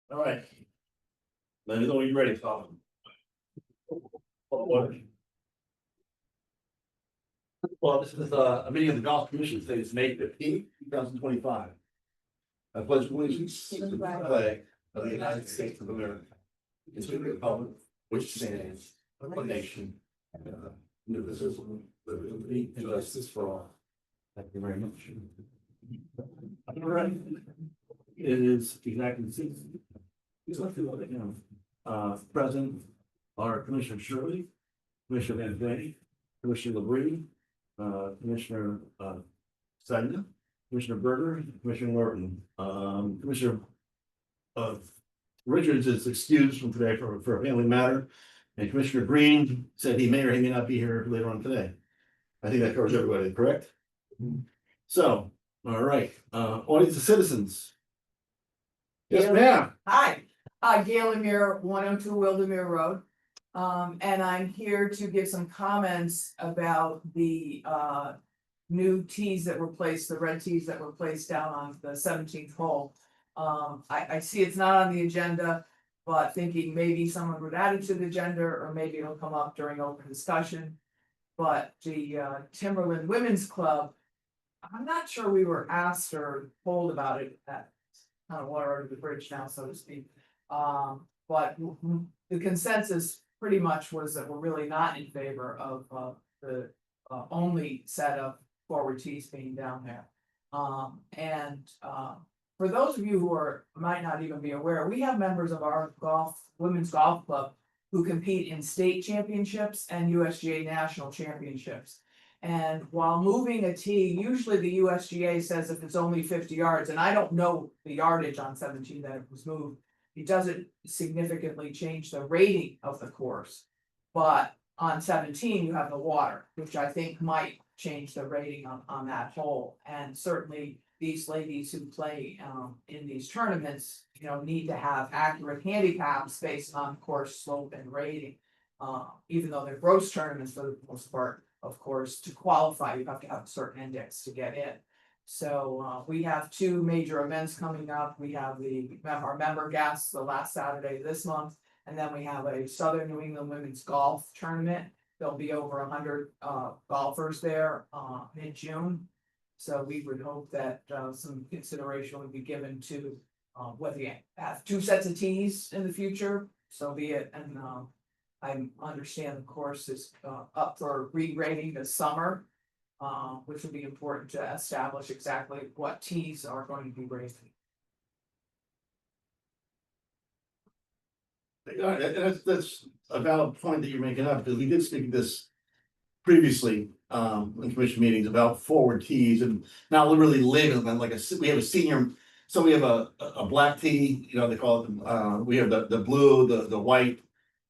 All right. Let me know when you're ready, Tom. Well, this is a meeting of the Golf Commission, today is May 15th, 2025. I pledge allegiance to the flag of the United States of America, and to the republic which stands one nation, indivisible, with liberty and justice for all. Thank you very much. All right. It is exactly 6. Present are Commissioner Shirley, Commissioner Van Vanny, Commissioner LaBrie, Commissioner Sedna, Commissioner Berger, Commissioner Norton, Commissioner Richards is excused from today for a family matter, and Commissioner Green said he may or he may not be here later on today. I think that covers everybody, correct? So, all right, audience of citizens. Yes, ma'am. Hi, Gail Lemire, 102 Wildermere Road. And I'm here to give some comments about the new tees that were placed, the red tees that were placed down on the 17th hole. I see it's not on the agenda, but thinking maybe someone would add it to the agenda, or maybe it'll come up during open discussion. But the Timberland Women's Club, I'm not sure we were asked or told about it at kind of water under the bridge now, so to speak. But the consensus pretty much was that we're really not in favor of the only set of forward tees being down there. For those of you who might not even be aware, we have members of our women's golf club who compete in state championships and USGA national championships. And while moving a tee, usually the USGA says if it's only 50 yards, and I don't know the yardage on 17 that it was moved, it doesn't significantly change the rating of the course. But on 17, you have the water, which I think might change the rating on that hole. And certainly these ladies who play in these tournaments, need to have accurate handicaps based on course slope and rating. Even though they're gross tournaments for the most part. Of course, to qualify, you have to have a certain index to get in. So we have 2 major events coming up. We have our member guests the last Saturday this month, and then we have a Southern New England Women's Golf Tournament. There'll be over 100 golfers there in June. So we would hope that some consideration would be given to whether you have 2 sets of tees in the future, so be it. And I understand the course is up for re-grading this summer, which will be important to establish exactly what tees are going to be raised. That's a valid point that you're making up, because we did speak of this previously in commission meetings about forward tees, and not really labeling them like we have a senior. So we have a black tee, they call it. We have the blue, the white.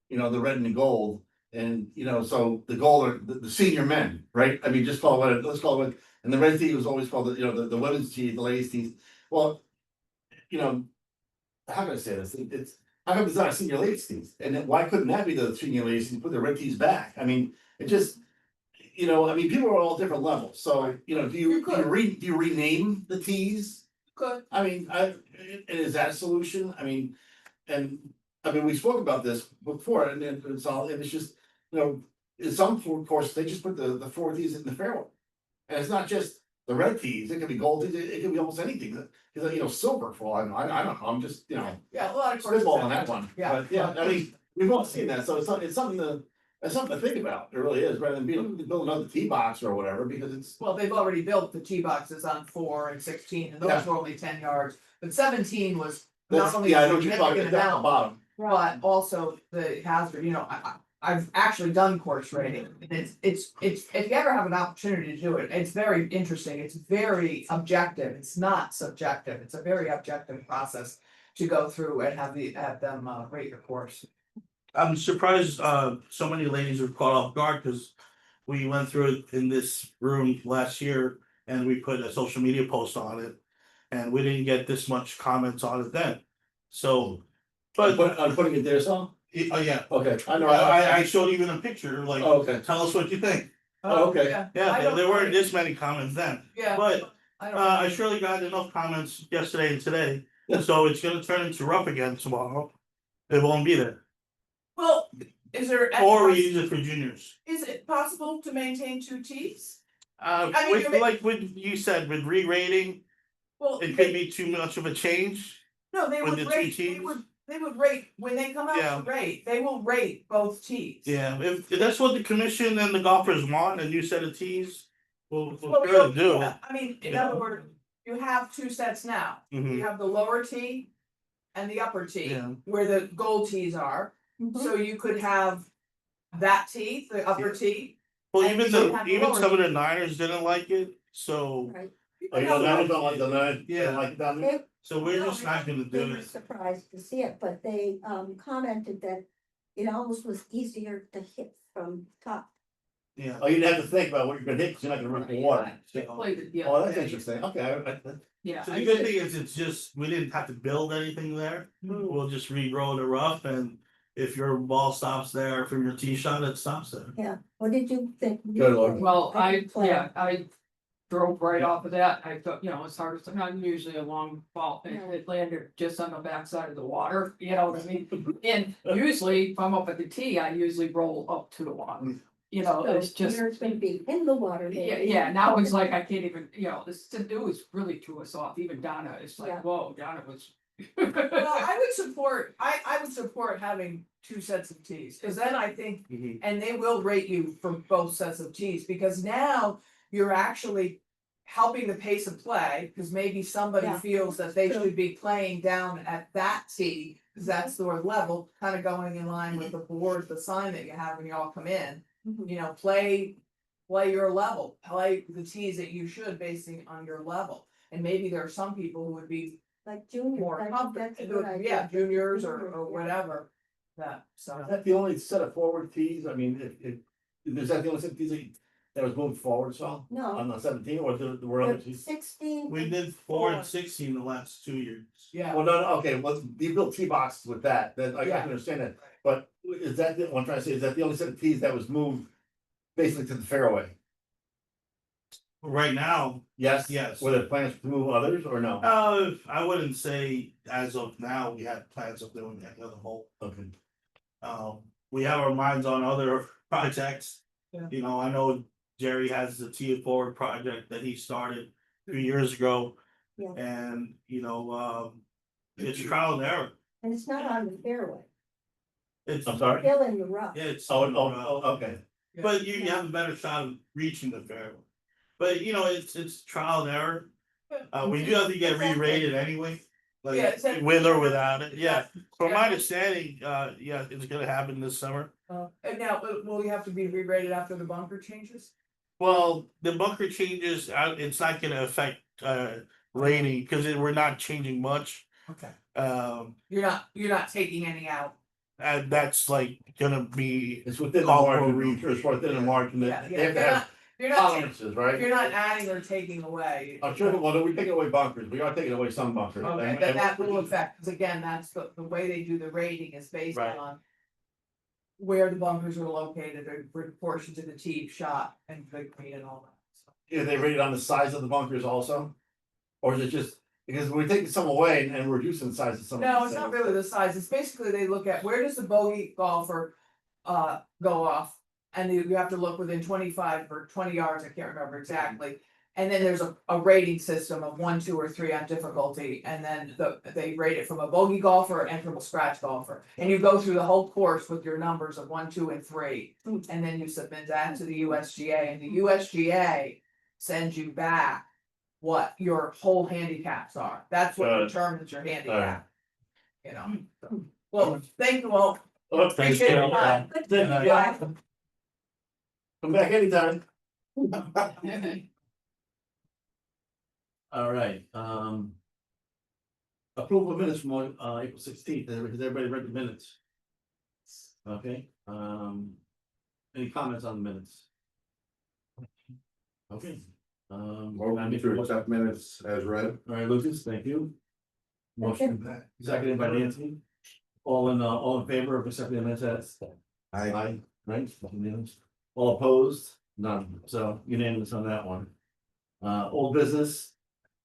The red and the gold, and so the gold are the senior men, right? I mean, just call it let's call it. And the red tee was always called the women's tee, the ladies' tees. Well, how can I say this? It's how come it's not a senior ladies' tees? And then why couldn't that be the senior ladies tees? Put the red tees back. I mean, it just people are all different levels. So do you rename the tees? Good. I mean, is that a solution? I mean, we spoke about this before, and it's just, in some courses, they just put the 4 tees in the fairway. And it's not just the red tees, it could be gold tees, it could be almost anything, silver for all I don't know, I'm just, Yeah, a lot of courses. spitball on that one. Yeah. But yeah, I mean, we've all seen that, so it's something to think about, it really is, rather than build another tee box or whatever, because it's. Well, they've already built the tee boxes on 4 and 16, and those were only 10 yards, but 17 was not only I a know what you're talking significant about, the amount, bottom. but also the hazard, I've actually done course rating, and it's if you ever have an opportunity to do it, it's very interesting, it's very objective, it's not subjective, it's a very objective process to go through and have them rate your course. I'm surprised so many ladies were caught off guard, because we went through it in this room last year and we put a social media post on it, and we didn't get this much comments on it then. So, but I'm putting it there, so. oh yeah, Okay, I know. I showed even a picture, like, Oh, okay. tell us what you think. Oh, okay. I Yeah, don't- there weren't this many comments then, Yeah. but I don't. I surely got enough comments yesterday and today So it's gonna turn into rough again tomorrow. It won't be there, Well, is there? any or we poss- use it for juniors. Is it possible to maintain 2 tees? Uh, I mean, with, you're ma- like with you said, with re-rating, Well, it could be too much of a change. no, they with would the two rate, tees? they would rate, when they come out Yeah. to rate, they will rate both tees. Yeah, if that's what the commission and the golfers want, a new set of tees, we'll Well, we sure don't- do it. yeah, I mean, in Yeah. other words, you have 2 sets now. You Mhm. have the lower tee and the upper tee, Yeah. where the gold tees are. So you could have that tee, the upper tee. Well, And even so have the even lower some of the tee. Niners didn't like it, so Right. Oh, you know, Niners don't like the nine, Yeah. don't like it down there? They, so we're just not gonna they do were it. surprised to see it, but they commented that it almost was easier to hit from top. Yeah. Oh, you didn't have to think about what you're gonna hit, 'cause you're not gonna run the water. Oh, that's interesting, okay, Yeah. So the good thing is, it's just, we didn't have to build anything there, we'll just regrow the rough, and if your ball stops there from your tee shot, it stops there. Yeah, what did you think? Good Lord. Well, didn't play. I drove right off of that, I thought, you know, it's hard to, not usually a long ball, it landed just on the backside of the water, you know what I mean? And usually, if I'm up at the tee, I usually roll up to the water, you know, So it's just. Yours gonna be in the water. Yeah, now it's like I can't even, you know, this, it was really threw us off, even Donna, it's Yeah. like, whoa, Donna was. Well, I would support having 2 sets of tees, cause then I think, Mhm. and they will rate you for both sets of tees, because now you're actually helping the pace of play, cause maybe somebody Yeah. feels that they True. should be playing down at that tee, cause that's their level, kinda going in line with the board, the sign that you have when you all come in. Mhm. You know, play your level, play the tees that you should basing on your level. And maybe there are some people who would be Like junior. more I think comfortable, that's a good idea. yeah, juniors or Juniors, yeah. whatever. That, so. Is that the only set of forward tees? I mean, is that the only set of tees that was moved forward, so? On No, the 17, or there were other the tees? 16. We did 4 and 16 the last 2 years. Yeah, Well, no, okay, well, you built tee boxes with that, then I Yeah. can understand that, but is that, what I'm trying to say, is that the only set of tees that was moved basically to the fairway? Right now, Yes? Yes. Were there plans to move others, or no? I wouldn't say as of now, we had plans of doing that other hole. Okay. We have our minds on other projects. Yeah. You know, I know Jerry has the Tee It Forward project that he started 2 years ago. Yeah. And, you know, it's trial and error. And it's not on the fairway, It's, I'm sorry? still in the rough. it's. Okay. But you have a better shot of reaching the fairway. But you know, it's trial and error. We do have to get re-rated anyway. Yeah, Like so- with or without it, yeah. From my Yeah. understanding, yeah, it's gonna happen this summer. And now, will you have to be re-rated after the bunker changes? Well, the bunker changes, it's not gonna affect rating, cause we're not changing much. Okay. You're not taking any out. And that's like gonna be, It's within the Call for margin, reach. it's within the margin Yeah, that, yeah, they have to have you're not, tolerances, right? you're not adding or taking away. I'm sure, well, we're taking away bunkers, we are taking away some bunkers. Okay, and- then and- that will affect, because again, that's the way they do the rating is based Right. on. Where the bunkers are located, or proportion to the tee shot and the green and all that. So. Are they rated on the size of the bunkers also? Or is it just, because we're taking some away and we're reducing the size of some. No, it's not really the size, it's basically they look at where does the bogey golfer go off? And you have to look within 25 or 20 yards, I can't remember exactly. And then there's a rating system of 1, 2, or 3 on difficulty, and then they rate it from a bogey golfer and from a scratch golfer. And you go through the whole course with your numbers of 1, 2, and 3, and then you submit that to the USGA, and the USGA sends you back what your whole handicaps are. That's what determines your handicap. You know, so. Well, thank you all. Oh, Thanks, Appreciate your Carol. time. Good Thank to you. know. Come back anytime. All right, approval of minutes from April 16th. Has everybody read the minutes? Okay, any comments on the minutes? Okay. Motion to accept minutes as read. All right, Lucas, thank you. Motion seconded by Nancy. All in favor of accepting the minutes as? Aye. Right, unanimous. All opposed? None, so unanimous on that one. Old business,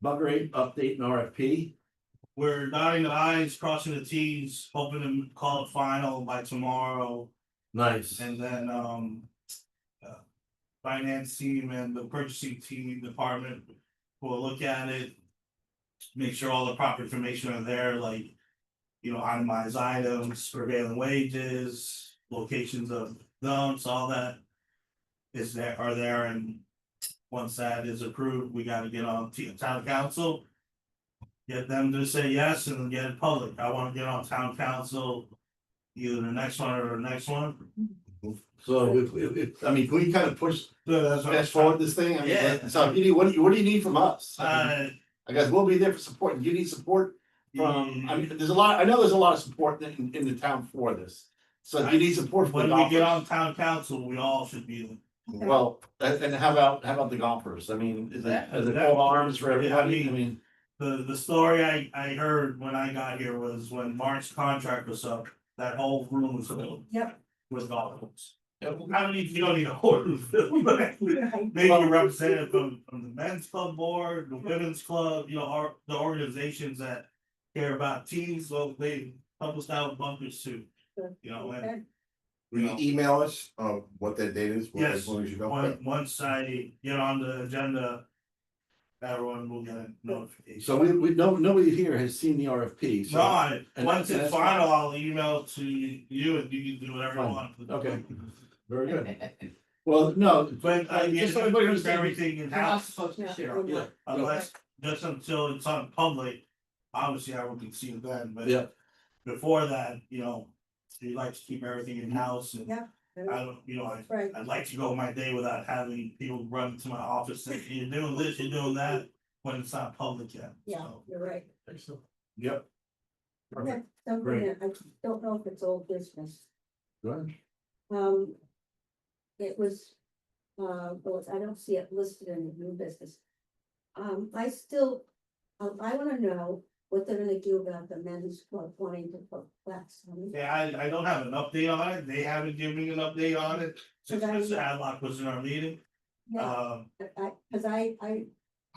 bunker rate update and RFP. we're dotting the i's, crossing the t's, hoping to call it final by tomorrow. Nice. And then, finance team and the purchasing team department will look at it. Make sure all the proper information are there, like, itemized items, prevailing wages, locations of dumps, all that. Are there, and once that is approved, we gotta get on town council. Get them to say yes and get it public. I wanna get on town council. Either the next one or the next one. So I mean, can we kind of push So that's what I'm fast forward this thing? I mean, Yeah. so what do you need from us? I trying- guess we'll be there for support. Do you need support from, I mean, I know there's a lot of support in the town for this. So do you need support from the When we get on golfers? town council, we all should be. Well, and how about the golfers? I mean, is it all arms for everybody? I mean, The story I heard when I got here was when Mark's contract was up, that whole room was filled. Yep. With golfers. I don't need, you don't need a whole room filled, but Right. maybe a representative from the men's club board, the women's club, the organizations that care about teams, well, they help us out with bumpers too. And Okay. Will you email us, what that date is? Yes. As long as you go. once I get on the agenda, everyone will get a notification. so nobody here has seen the RFP, so. Once and it's that's final, I'll email to you and you can do whatever you want. Okay. Very good. Well, no, But I mean, Just just so everybody understands. everything in You're not house, supposed to share. Yeah. unless, just until it's on public. Obviously, I won't see it then, but. Yeah. Before that, we like to keep everything in house and. Yeah. I don't, Right. I'd like to go my day without having people run to my office and you're doing this, you're doing that, when it's not public yet, Yeah, so. you're right. yep. Okay, something Great. that I don't know if it's old business. Go ahead. It was, well, I don't see it listed in the new business. I still, I wanna know what they're gonna do about the men's club wanting to put flags on it. Yeah, I don't have an update on it, they haven't given me an update on it, since Mr. Hadlock was in our meeting. Yeah, cause I,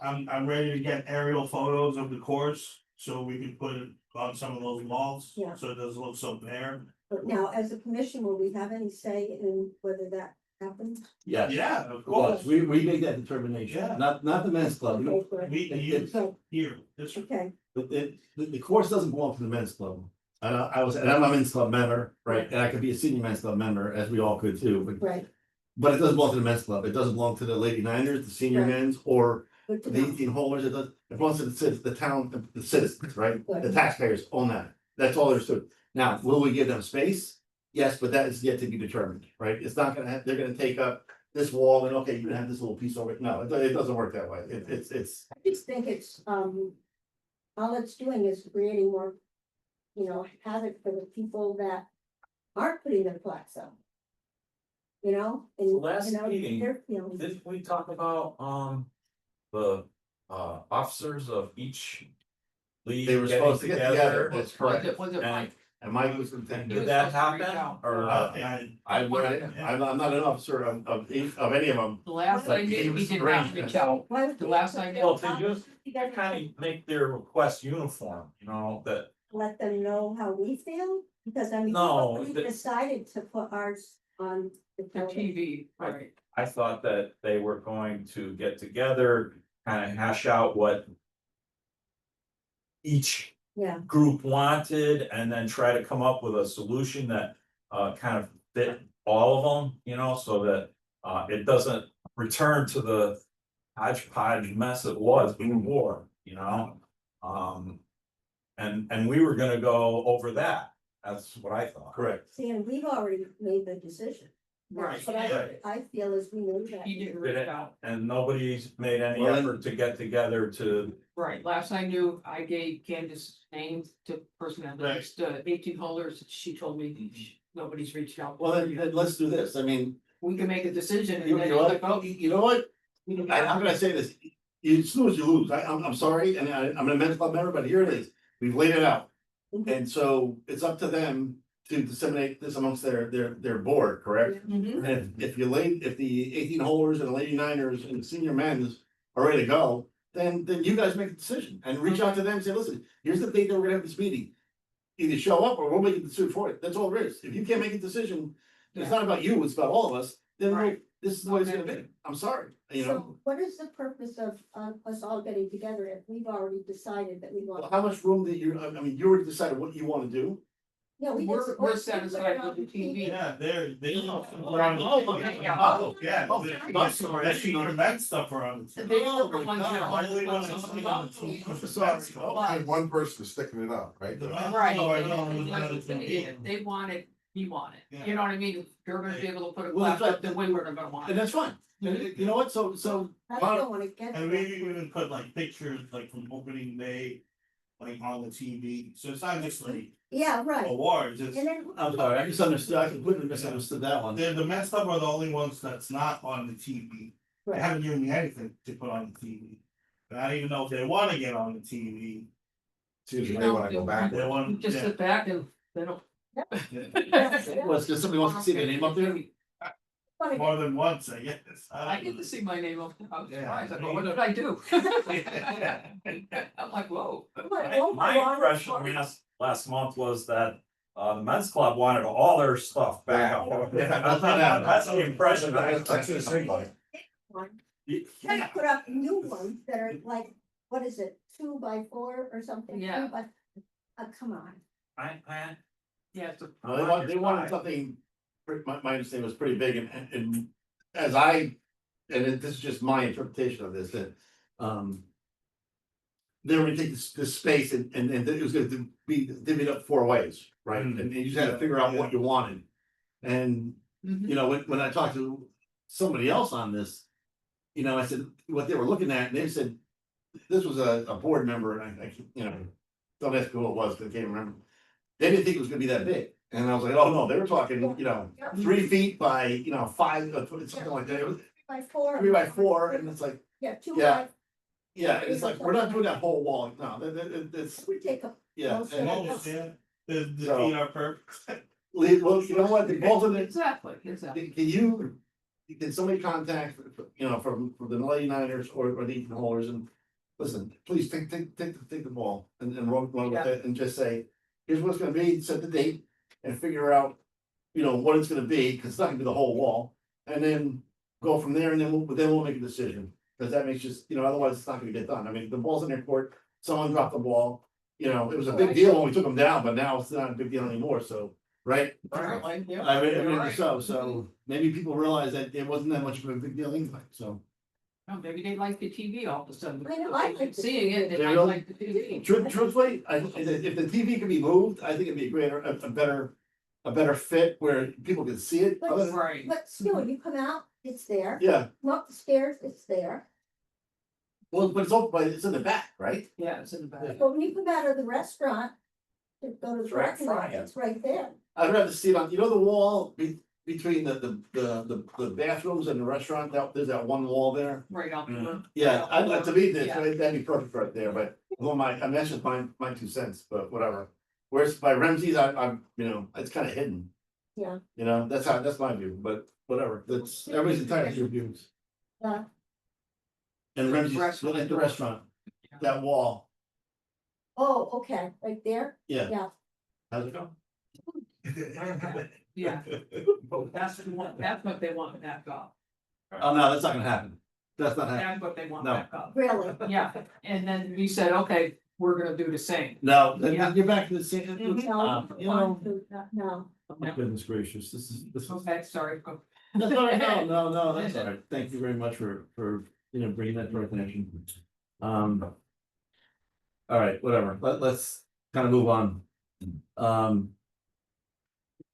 I'm ready to get aerial photos of the course, so we can put it on some of those walls. Yeah. So it doesn't look so bare. but now, as a commission, will we have any say in whether that happens? Yes. Yeah, of Of course, course, we make that determination, Yeah. not the men's club. No. Okay, great. we, you, So, here, this, okay, The course doesn't belong to the men's club. And I'm a men's club member, right, and I could be a senior men's club member, as we all could too, right, but it doesn't belong to the men's club, it doesn't belong to the Lady Niners, the senior Right. men's, or good to the know. 18 holders, it belongs to the town, the citizens, right? Good. The taxpayers own that, that's all there's to it. Now, will we give them space? Yes, but that is yet to be determined, right? It's not gonna they're gonna take up this wall and, okay, you can have this little piece over it, no, it doesn't work that way, it's. I just think it's, all it's doing is creating more, havoc for the people that aren't putting their flags up. And, Last you know, meeting, their feelings. Didn't we talk about, the, officers of each league They were getting supposed to get together, together? that's correct. Was it And- Mike? And Mike was the And thing. did that supposed to reach happen, out. or? I'm not an officer of any of them. The last I He did, was he did great. not reach out. Why would The they last put I their Well, flags to just together? kind of make their request uniform, that, Let them know how we feel, because I mean, No, we the- decided to put ours on the The television. TV, right? I thought that they were going to get together, kind of hash out what each Yeah, group wanted, and then try to come up with a solution that kind of fit all of them, so that it doesn't return to the hodgepodge mess it was before, and we were gonna go over that, that's what I thought. Correct. see, and we've already made the decision. That's what Right. I feel is we made that. He didn't Did reach it? out. And nobody's made any Well, effort to get together to, Right, last I knew, I gave Candace's name to person that Right. lists the 18 holders, she told me nobody's reached out. Well, then let's do this, I mean, We can make a decision and you then know it's what, like, oh. you know what? I'm gonna say this, you snooze, you lose, I'm sorry, and I'm a men's club member, but here it is, we've laid it out. Mhm. And so it's up to them to disseminate this amongst their board, correct? Mhm. And if the 18 holders and the Lady Niners and the senior men's are ready to go, then you guys make the decision and reach out to them and say, listen, here's the date that we're gonna have this meeting. Either show up or we'll make a decision for it. That's all there is. If you can't make a decision, it's not about you, it's about all of us, then Right. this is the way it's gonna be. I'm sorry, you know? So what is the purpose of us all getting together if we've already decided that we Well, want? how much room do you, I mean, you already decided what you wanna do. Yeah, we We're- just- we're just put it satisfied on with the TV. Yeah, they. Oh, Yeah, oh, that's actually your men's stuff are on. They were Oh, the my ones that God. only Only ones one that that's- saw it. I'm sorry. I had one person sticking it up, right? Right, Oh, I and know, like I know, you said, if they want it, we want it, Yeah. you know what I mean, if you're gonna be able to put a Well, that's clap up, right. then we were gonna want And it. that's fine. And you know what? So, I don't wanna get. And we even put like pictures like from opening day, like on the TV, so it's not just like Yeah, right, awards, it's. and then. I'm sorry, I misunderstood, I completely misunderstood that one. The men's club are the only ones that's not on the TV. They Right. haven't given me anything to put on the TV. And I don't even know if they wanna get on the TV. Seems to me when I go back. They want, Just yeah. sit back and they don't. Well, it's just somebody wants to see their name up there. Wanna More than once, I guess. I get to see my name up, I was Yeah. surprised, I go, what did I do? I'm like, whoa. My impression last month was that, the men's club wanted all their stuff back. That's the impression I That's the same thing. One. get. Try to put up new ones that are like, what is it, 2x4 or something? Yeah. 2 by- come on. I, Yeah, it's a. No, they wanted something, my understanding was pretty big and as I, this is just my interpretation of this, that, they were gonna take this space and it was gonna be divvied up 4 ways, right? Mm. And you just had to figure out what you wanted. And, Mhm. you know, when I talked to somebody else on this, you know, I said, what they were looking at, and they said, this was a board member, and I, you know, don't ask me who it was, 'cause I can't remember. They didn't think it was gonna be that big, and I was like, oh, no, they were talking, you know, 3 feet by, you know, 5, something like that, it was 3x4. 3 by 4, and it's like, Yeah, 2 Yeah. by, yeah, and it's like, we're not doing that whole wall, no, it's, we take a. yeah. Well, and Oh, it's- yeah, the So- feet are perfect. Well, you know what, the balls in it, Exactly, exactly. can somebody contact, you know, from the Lady Niners or the Ethan Holders and. Listen, please take the ball and run with it and just say, here's what it's gonna be, set the date and figure out. You know, what it's gonna be, cause it's not gonna be the whole wall, and then go from there and then we'll make a decision. Cause that makes just, you know, otherwise it's not gonna get done, I mean, the ball's in their court, someone dropped the ball. You know, it was a big deal when we took them down, but now it's not a big deal anymore, so, right? Apparently, yeah. I You're mean, right. so maybe people realize that it wasn't that much of a big deal anyway, so. Oh, maybe they like the TV all of a sudden. I know, I like the Seeing it, they They might really- like the TV. Truthfully, if the TV could be moved, I think it'd be a better fit where people can see it. But- Other than- Right. But still, you come out, it's there, Yeah, come up the stairs, it's there, well, but it's open, but it's in the back, right? Yeah, it's in the back. but when you come out of the restaurant. To go to It's the right parking lot, front, yeah. it's right there. I'd rather see it on, you know, the wall between the bathrooms and the restaurant, there's that one wall there. Right out Mhm. there. Yeah, I'd like to be there, Yeah. that'd be perfect right there, but, well, I mean, that's just my 2 cents, but whatever. Whereas by Ramsey's, I'm, you know, it's kind of hidden. Yeah. You know, that's my view, but whatever, that's, everybody's entitled to their views. Yeah. And Ramsey's, Restaurant. at the restaurant, that wall, Oh, okay, right there, yeah. Yeah. How's it go? Yeah, that's what they want back up. Oh, no, that's not gonna happen, that's not happening, That's what they want No. back up. really. Yeah, and then we said, okay, we're gonna do the same. no, then Yeah. you're back to the same, Mhm. you know, No, my goodness gracious, this is. Okay, sorry. Go. No, that's all right. Thank you very much for, you know, bringing that to our attention. All right, whatever, let's kind of move on.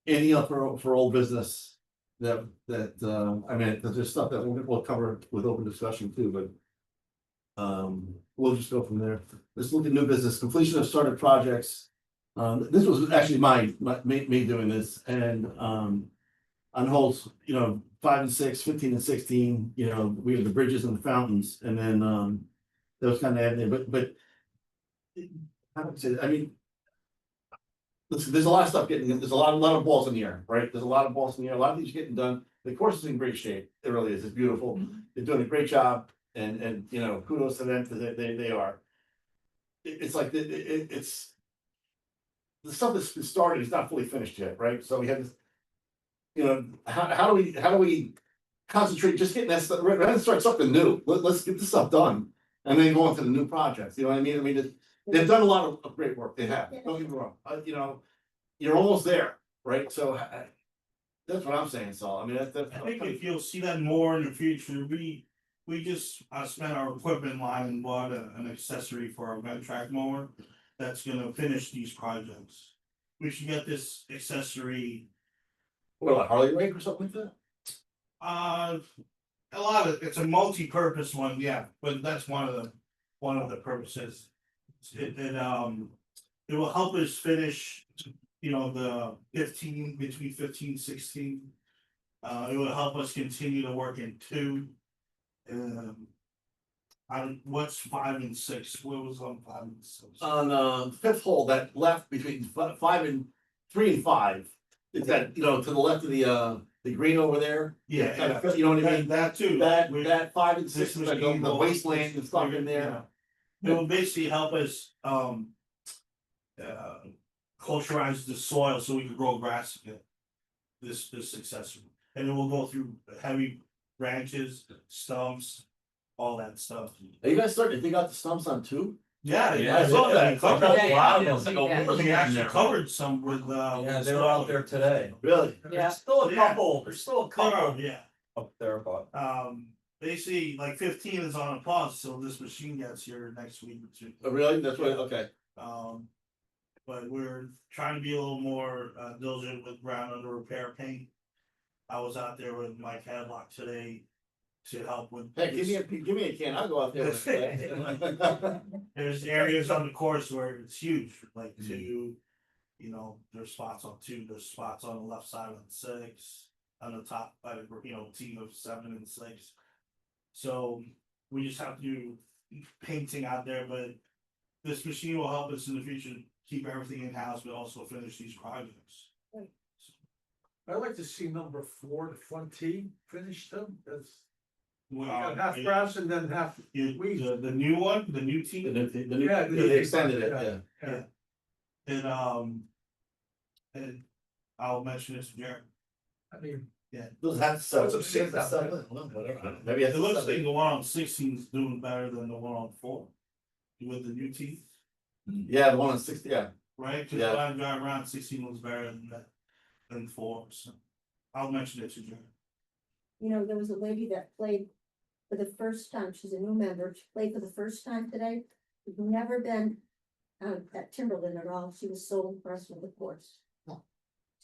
Anything else for old business that, I mean, there's stuff that we'll cover with open discussion too, but. We'll just go from there. Let's look at new business, completion of started projects. This was actually me doing this and, on holes, you know, 5 and 6, 15 and 16, you know, we have the bridges and the fountains, and then, those kind of add there, but. How would I say, that? I mean. Listen, there's a lot of stuff there's a lot of balls in the air, right? There's a lot of balls in the air, a lot of these are getting done, the course is in great shape, it really is, it's beautiful, they're doing a great job. and, you know, kudos to them, because they are. It's like, it's. The stuff that's been started is not fully finished yet, right? So we have this. You know, how do we concentrate, just getting that stuff, rather than start something new, let's get this stuff done. And then go on to the new projects, you know what I mean? I mean, they've done a lot of great work, they have, don't get me wrong, you know. You're almost there, right? So that's what I'm saying, Saul, I mean, that's. I think if you'll see that more in the future, we just spent our equipment line and bought an accessory for our vent track mower. That's gonna finish these projects. We should get this accessory, What, like Harley Rake or something like that? a lot of, it's a multi-purpose one, yeah, but that's one of the purposes. It will help us finish, you know, the 15, between 15, 16. It will help us continue to work in 2. What's 5 and 6? What was on 5 and 6? On fifth hole, that left between 3 and 5. It's that, you know, to the left of the green over there. Yeah, Kind of, you know what I mean? that too. That 5 and 6, This like machine the will- wasteland and stuff in there. It will basically help us culturize the soil so we can grow grass again. This accessory, and it will go through heavy branches, stumps, all that stuff. Are you guys starting to dig out the stumps on 2? Yeah, Yeah, I saw that. a lot of them go Yeah. really We in actually there. covered some with Yeah, they were out there today. Really? Yeah. There's still a Yeah. couple, there's still a Covered, couple yeah. up there, but. Basically, like 15 is on a pause, so this machine gets here next week or 2. Oh, really? That's what, okay. But we're trying to be a little more diligent with ground under repair paint. I was out there with Mike Hadlock today to help with. Hey, give me a can, I'll go out there with it. There's areas on the course where it's huge, like 2, you know, there's spots on 2, there's spots on the left side on 6, on the top, you know, team of 7 and 6. So we just have to do painting out there, but this machine will help us in the future keep everything in house, but also finish these projects. I'd like to see number 4, the front tee, finish them, that's Well, half grass and then half. the new one, the new team, Yeah, They extended it, yeah. and I'll mention this to Jared. I mean, Those have to What's upstairs out there? whatever, maybe It it's. looks like the one on 16 is doing better than the one on 4. With the new teeth, Yeah, the one on 60, yeah. right? Cause Yeah. when I drive around, 16 looks better than that, than 4, so. I'll mention it to Jared. You know, there was a lady that played for the first time, she's a new member, she played for the first time today. She'd never been at Timberland at all, she was so impressed with the course.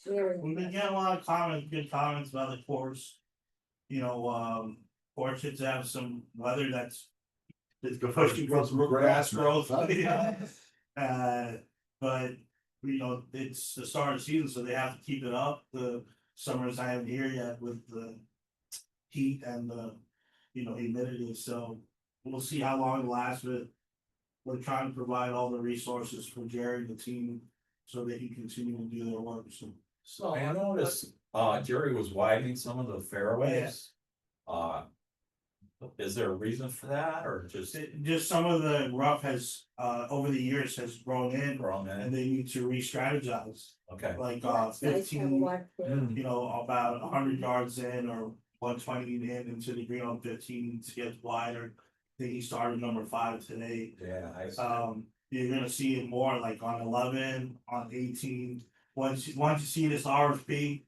Very We've been impressed. getting a lot of good comments about the course. You know, fortunate to have some weather that's. It's pushing growth, grass growth. But, you know, it's the start of the season, so they have to keep it up. The summers I haven't here yet with the heat and the, you know, humidity, so we'll see how long it lasts, but we're trying to provide all the resources for Jerry and the team so they can continue to do their work, so. So I noticed, Jerry was widening some of the fairways. Is there a reason for that, or just Just some of the rough has, over the years has grown in, wrong in? and they need to re-strategize, Okay, like, That's nice to have a 15, wide field. you know, about 100 yards in or 120 in into the green on 15 to get wider. I think he started number 5 today. yeah, You're gonna see it more like on 11, on 18. Once you see this RFP,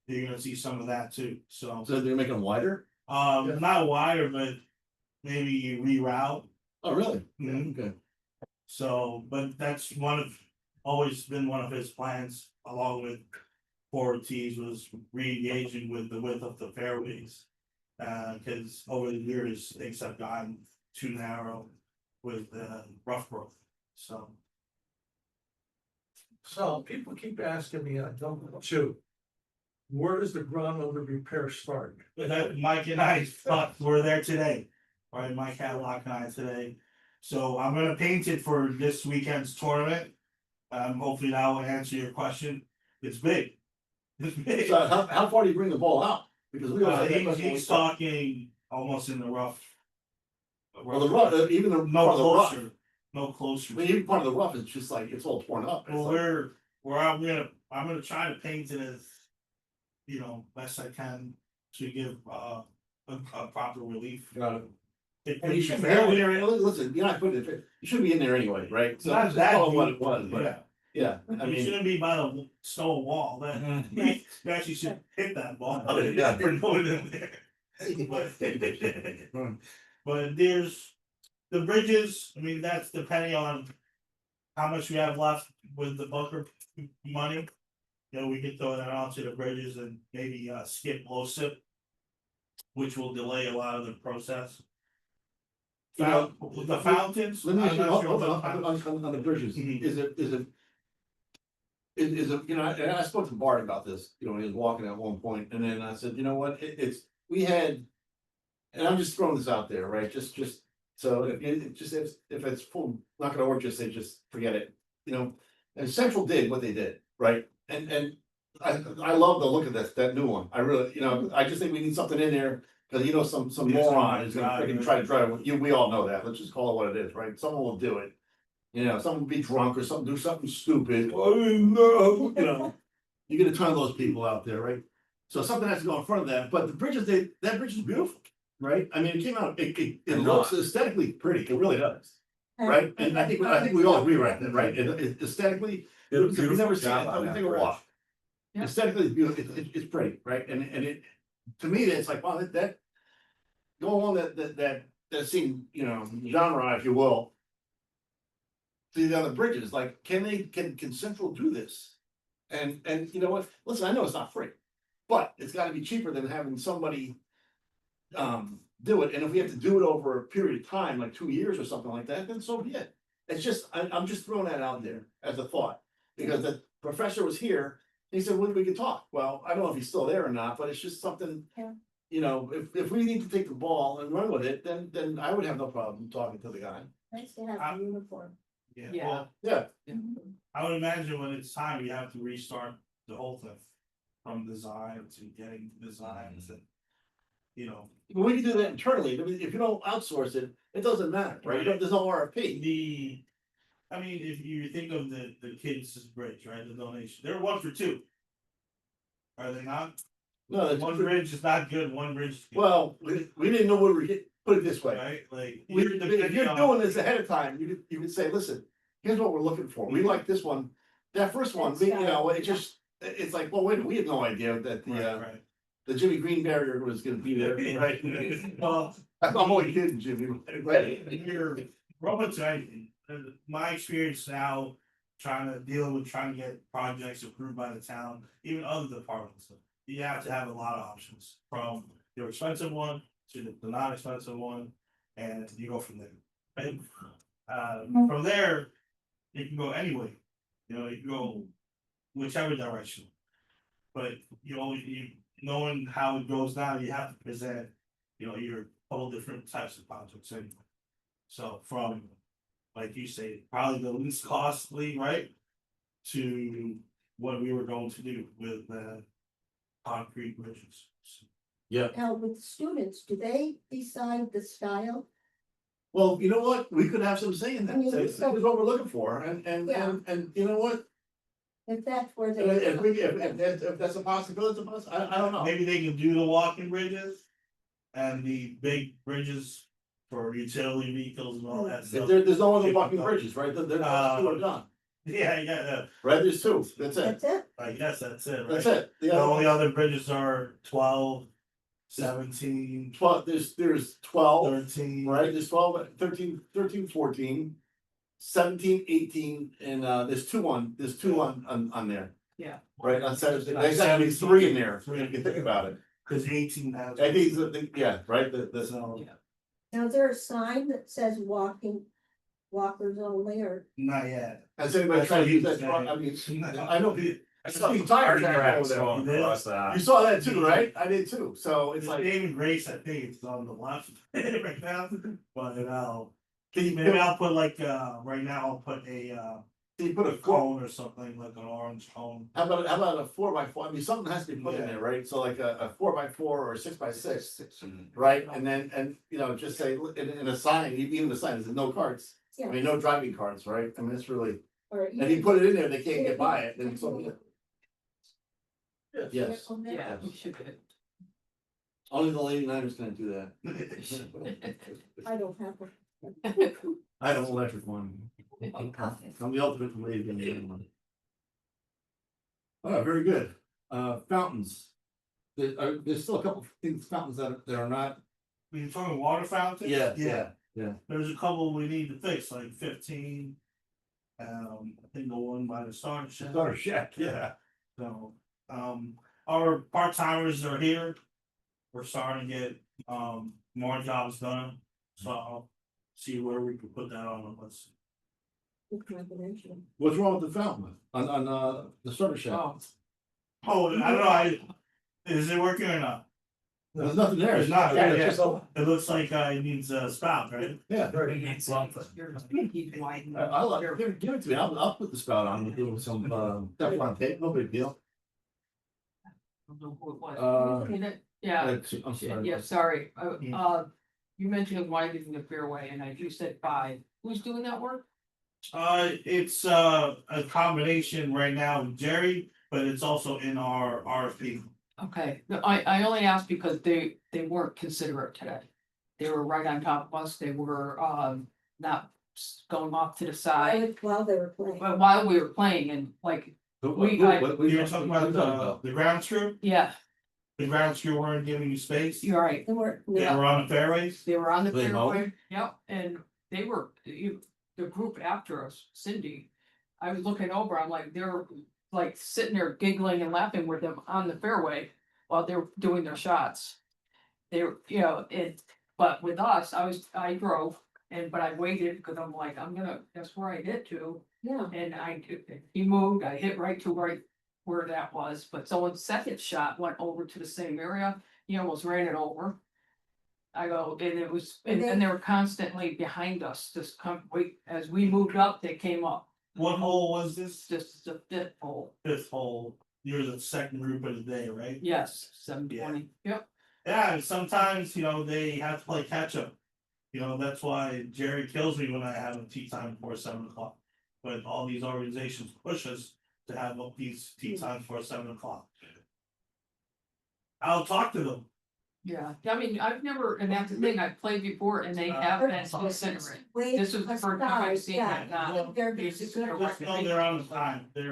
you're gonna see some of that too, so. So they're making them wider? Not wider, but maybe you reroute. Oh, really? Mhm. Okay. So, but that's always been one of his plans, along with forward tees, was re-engaging with the width of the fairways. Cause over the years, things have gotten too narrow with rough growth, so. so people keep asking me on number 2. Where does the ground under repair start? But that Mike and I thought we're there today, right? Mike Hadlock and I today. So I'm gonna paint it for this weekend's tournament. Hopefully that will answer your question. It's big. It's big. So how far do you bring the ball out? Because we always had that question when we He's started. talking almost in the rough. Well, the rough, even the, No part of the rough, closer, no closer. I mean, even part of the rough is just like, it's all torn up. It's Well, like- I'm gonna try to paint it as, best I can to give, a proper relief. Got it. It And could you be shouldn't be in fairly- there, listen, you're not putting it, you should be in there anyway, right? So Not just that call it what deep, it was, but, yeah. yeah, I You mean, shouldn't be by the stone wall, that, Mhm. you actually should hit that ball. Oh, yeah. For going in there. But- But there's, the bridges, I mean, that's depending on how much we have left with the bunker money. We could throw that onto the bridges and maybe skip LoSiP, which will delay a lot of the process. You know, The fountains. let me ask I'm you, not hold sure on, about fountains. on the bridges, Mhm. is it? Is it, and I spoke to Bart about this, when he was walking at one point, and then I said, you know what, we had. And I'm just throwing this out there, right, just, so if it's full, not gonna work, just say, just forget it, And Central did what they did, right, and I love the look of that new one, I really, I just think we need something in there. Cause some Yeah, moron is gonna drive freaking it. try to drive, we all know that, let's just call it what it is, right, someone will do it. Someone will be drunk or something, do something stupid, oh no, You get a ton of those people out there, right? So something has to go in front of that, but the bridges, that bridge is beautiful, right? I mean, it came out, it looks aesthetically pretty, it really does. Right, and I think we all agree right there, right, aesthetically, Did a we've beautiful never seen job it, on I would that take a bridge. walk. Yeah. Aesthetically, it's beautiful, it's pretty, right, and it, to me, it's like, wow, that. Go along that scene, genre, if you will. See the other bridges, like, can Central do this? And you know what, listen, I know it's not free, but it's gotta be cheaper than having somebody. Do it, and if we have to do it over a period of time, like 2 years or something like that, then so be it. It's just, I'm just throwing that out there as a thought, because the professor was here, he said, when we could talk, well, I don't know if he's still there or not, but it's just something. Yeah. If we need to take the ball and run with it, then I would have no problem talking to the guy. Nice to have a uniform. Yeah, well, Yeah, I would imagine when it's time, you have to restart the whole thing. From design to getting designs and. but we can do that internally, I mean, if you don't outsource it, it doesn't matter, right? There's no RFP. If you think of the kids' bridge, right, the donation, they're 1 for 2. Are they not? No, that's One bridge is not good, one bridge. is good, well, we didn't know what we were getting, put it this way. Right, like. If you're doing this ahead of time, you could say, listen, here's what we're looking for, we like this one, that first one, it's like, well, wait, we had no idea that Right. the Jimmy Green barrier was gonna be there, right? Well, I'm only kidding, Jimmy, right? you're, Roman tonight, my experience now, trying to get projects approved by the town, even other departments. You have to have a lot of options, from your expensive one to the non-expensive one, and you go from there. And, from there, you can go anyway, you can go whichever direction. But knowing how it goes down, you have to present, your whole different types of projects anyway. So from, like you say, probably the least costly, right? To what we were going to do with the concrete bridges. Now, with the students, do they decide the style? Well, you know what, we could have some say in I that, mean, say, this is what we're looking for, and you know what? If that's where they. If that's a possibility, I don't know. Maybe they can do the walking bridges. And the big bridges for utility vehicles and all that If stuff. there's no other walking bridges, right, they're two are done, Yeah, right, there's two, that's it, That's it? I guess that's it, right? that's it. The only other bridges are 12, 17, 12, there's 12, 13. right, there's 12, 13, 14. 17, 18, and there's two on there. Yeah. Right, on Saturday, there's actually 3 in there, if you think about it. Cause 18 has. I think, yeah, right, the. So, Yeah. Now, is there a sign that says walkers only, or? not yet. Has anybody tried to use that truck? I mean, I know, I saw the tire tracks over Going there. across that. You saw that too, right? I did too, so it's It's like, David Grace, I think it's on the left right now, but can maybe I'll put like, right now I'll put a Can you put a cone or something, like an orange cone. how about a 4x4? I mean, something has to be put in Yeah. there, right? So like a 4x4 or a 6x6, right? And then, and you know, just say in a sign, even the sign, there's no carts. I Yeah. mean, no driving carts, right? I mean, it's really, Or and you put it in there, they can't get by it, then so. Yes, Yeah, we should. only the Lady Niners can do that. I don't have one. I have an electric one. I'm the ultimate lady in the one. Oh, very good. Fountains. There's still a couple of things, fountains that are not. You're talking water fountains? Yeah. There's a couple we need to fix, like 15. I think the one by the starter shed. Starter shack, Yeah. So, our part timers are here. We're starting to get, more jobs done, so I'll see where we can put that on the list. Confidential. What's wrong with the fountain on the starter shack? Oh, I don't know, is it working or not? There's nothing there. There's not, Yeah, yeah, it's just a- it looks like, it needs a spout, right? Yeah. He's wide. I'll give it to me. I'll put the spout on with some Teflon tape. No big deal. Yeah, I'm sorry. yeah, sorry, Yeah. you mentioned widening the fairway and you said 5, who's doing that work? It's a combination right now with Jerry, but it's also in our RFP. Okay, no, I only asked because they weren't considerate today. They were right on top of us, they were not going off to the side, While they were playing. but while we were playing and like, You're talking about the ground screw? yeah, The ground screw weren't giving you space? you're right. They were, They were on the fairways? They were on the They mowed? fairway, yep, and they were, the group after us, Cindy. I was looking over, I'm like, they're like sitting there giggling and laughing with them on the fairway while they're doing their shots. They were, you know, but with us, I drove but I waited because I'm like, that's where I hit to. yeah. And he moved, I hit right where that was, but someone's second shot went over to the same area, he almost ran it over. I go, and it was, and they were constantly behind us, just wait, as we moved up, they came up, What hole was this? just the 5th hole, Fifth hole. You're the second group of the day, right? yes, 720, yep. Yeah, and sometimes, they have to play catch up. That's why Jerry kills me when I have a tea time before 7 o'clock. But all these organizations push us to have these tea times before 7 o'clock. I'll talk to them. Yeah, I mean, I've never, and that's the thing, I've played before and they have been considerate. Wait, This was the first time I've seen yeah, that now. they're Just considerate. know they're on the time, they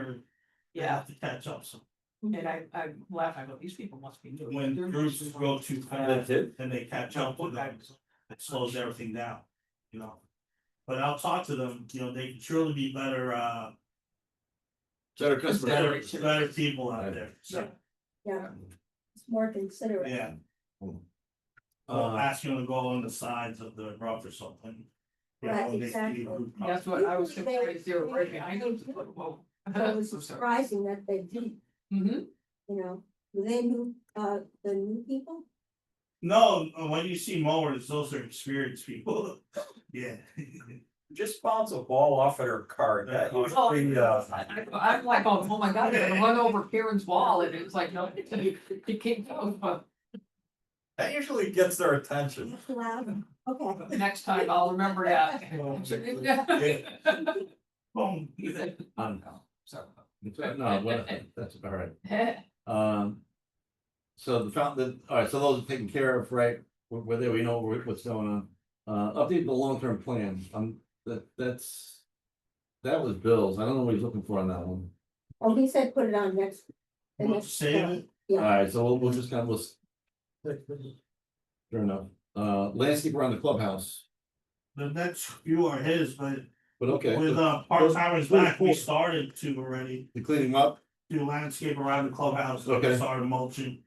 Yeah, have to catch up, so and I laugh, I go, these people must be new. when They're groups just- go too fast and they catch up with them, it slows everything down, But I'll talk to them, they can surely be better, Better customer. better people out there, so, Yeah, it's more considerate. yeah. I'll ask you to go on the sides of the rough or something. Right, when they see exactly. group That's what I was surprised, they were right behind us. Whoa. It was I'm sorry. surprising that they did, Mhm. were they new, the new people? No, when you see mowers, those are experienced people, yeah. Just bounce a ball off at her cart, that usually, I'm like, oh my god, they're gonna run over Karen's wall, and it's like, no, you can't go, but that usually gets their attention. That's loud, okay. next time I'll remember that. Boom. No, that's all right. So the fountain, all right, so those are taken care of, right? Where there, we know what's going on. Update the long-term plan, that was Bill's, I don't know what he's looking for on that one. Oh, he said put it on next. the We'll next save one. it. Yeah. Alright, so we'll just kind of, Sure enough, landscape around the clubhouse, The next few are his, but but okay. with part-timers back, we started to already The cleaning up, do landscape around the clubhouse, Okay. started mulching.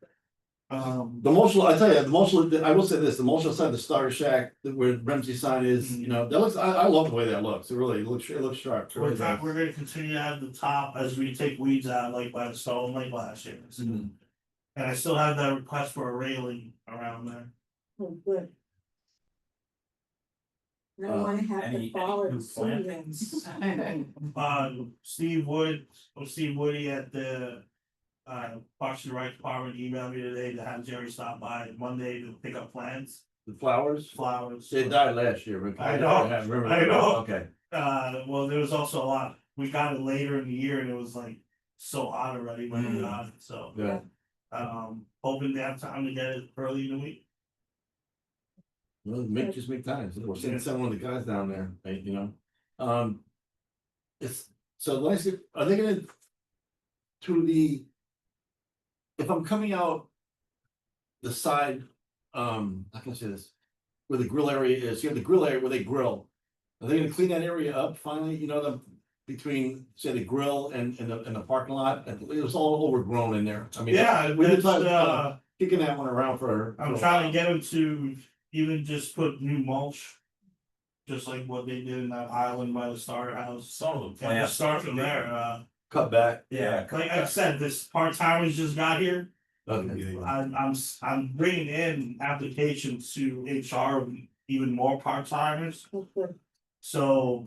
the emotional, I tell you, the emotional, I will say this, the emotional side, the starter shack, where Ramsey sign is, that looks, I love the way that looks, it looks sharp. It really does. We're gonna continue to have the top as we take weeds out, like by the stone, like last year. Mhm. And I still have that request for a railing around there. Oh, good. I don't wanna have Any to fall new and sue you. plantings? Steve Woody at the Parks and Rec Department emailed me today to have Jerry stop by Monday to pick up plants, The flowers, flowers. they died last year. but I know, remember. I know. Okay. Well, there was also a lot, we got it later in the year and it was like so hot already when we got it, so. Yeah. Hoping to have time to get it early in the week. Well, just make time. We'll send one of the guys down there, right, you know? It's, so let's see, are they gonna? To the. If I'm coming out. The side, how can I say this? Where the grill area is, you have the grill area where they grill. Are they gonna clean that area up finally, you know, between, say, the grill and the parking lot? It was all overgrown in there. I mean. Yeah, We've been that's, talking, kicking that one around for. I'm trying to get them to even just put new mulch. Just like what they did in that island by the Starter House. Some of the And plants. just start from there, Cut back. Yeah. like I said, this part-timers just got here. Okay. I'm bringing in applications to HR, of even more part-timers. That's good. So,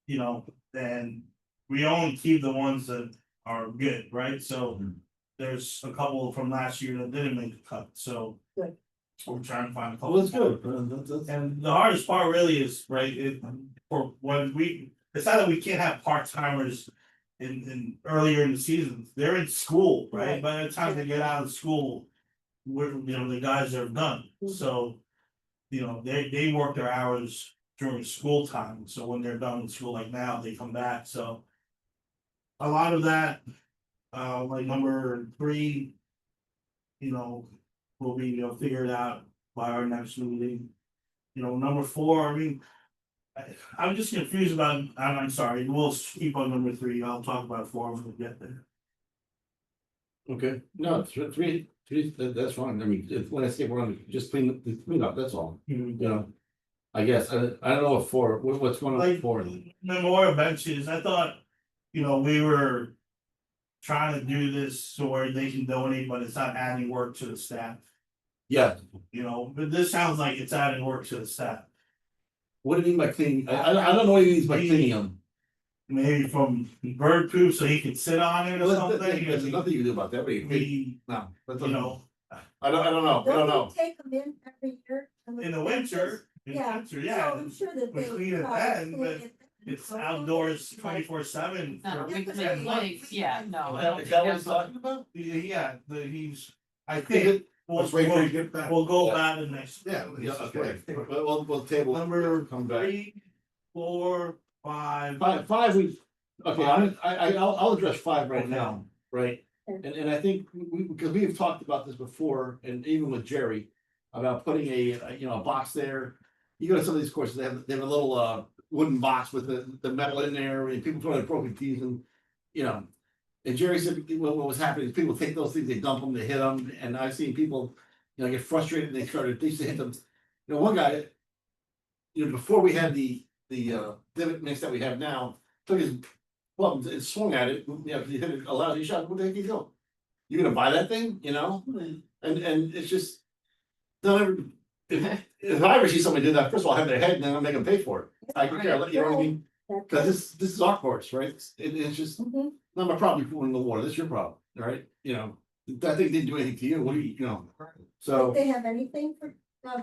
you know, then we only keep the ones that are good, right? So Mhm. there's a couple from last year that didn't make the cut, so. Good. We're trying to find a couple. Well, that's good. That's- And the hardest part really is, right, for when it's not that we can't have part-timers. In earlier in the season, they're in school, right? Right. By the time they get out of school. The guys are done, Mhm. so. You know, they work their hours during school time, so when they're done with school like now, they come back, so. A lot of that, like number 3. You know, will be, figured out by our next meeting. You know, number 4, I mean. I'm just confused about, I'm sorry, we'll keep on number 3, I'll talk about 4 when we get there. Okay, no, three, that's fine. I mean, it's when I say we're gonna just clean up, that's all, you know. I guess, I don't know what for, what's one of Like, four? memorial benches, I thought, we were. Trying to do this so where they can donate, but it's not adding work to the staff, Yeah, but this sounds like it's adding work to the staff. what do you mean by cleaning? I don't know what he means by cleaning them. Maybe from bird poop so he can sit on it or something. There's nothing you can do about that, but We, no. you know, I don't know, I don't know. Don't we take them in every year? in the winter, Yeah. So yeah, I'm sure that we they. clean it probably then, clean but it. it's outdoors 24/7. No, Yeah, we but clean they- lakes, yeah, no, I don't Is think that what that's he's talking about? Yeah, I think, we'll go about it next. Yeah, okay, we'll table. Number Come back. 3, 4, 5. Five, okay, I'll address 5 right now, right? And I think because we've talked about this before, and even with Jerry. About putting a box there. You go to some of these courses, they have a little wooden box with the metal in there, and people throw their broken teeth and, you know. And Jerry said, what was happening is people take those things, they dump them, they hit them, and I've seen people, get frustrated, and they used to hit them. One guy. Before we had the divot mix that we have now, took his club and swung at it, he hit it a lot, he shot, what the heck you doing? You gonna buy that thing, And it's just. Don't ever, if I ever see somebody do that, first of all, have their head, and then I'll make them pay for it. I don't care, you know what I mean? That's Cause this is our course, right? It's just Mhm. not my problem, you're in the water, this is your problem, all right? That thing didn't do anything to you, what do you. So. Do they have anything for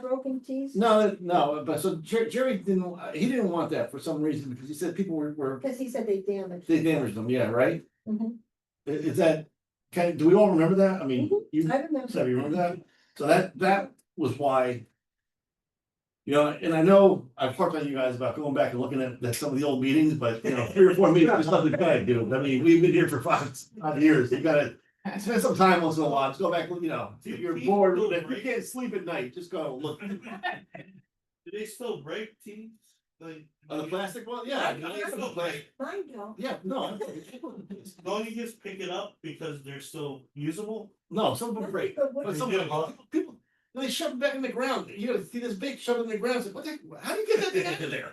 broken teeth? No, but so Jerry didn't want that for some reason, because he said people were, Because he said they damaged. they damaged them, yeah, right? Mhm. Is that, do we all remember that? I mean, you, I remember. so you remember that? So that was why. And I know I've harped on you guys about going back and looking at some of the old meetings, but 3 or 4 meetings, there's nothing bad, dude. I mean, we've been here for 5 years, you gotta spend some time once in a while, just go back, if you're bored, if you can't sleep at night, just go look. Do they still break teeth? Like. The plastic one, yeah. They still break. Mine don't. Yeah, no. Don't you just pick it up because they're still usable? No, some of them break, But what- but some of them, people, they shove it back in the ground, you gotta see this big shove it in the ground, it's like, how do you get that thing out of there?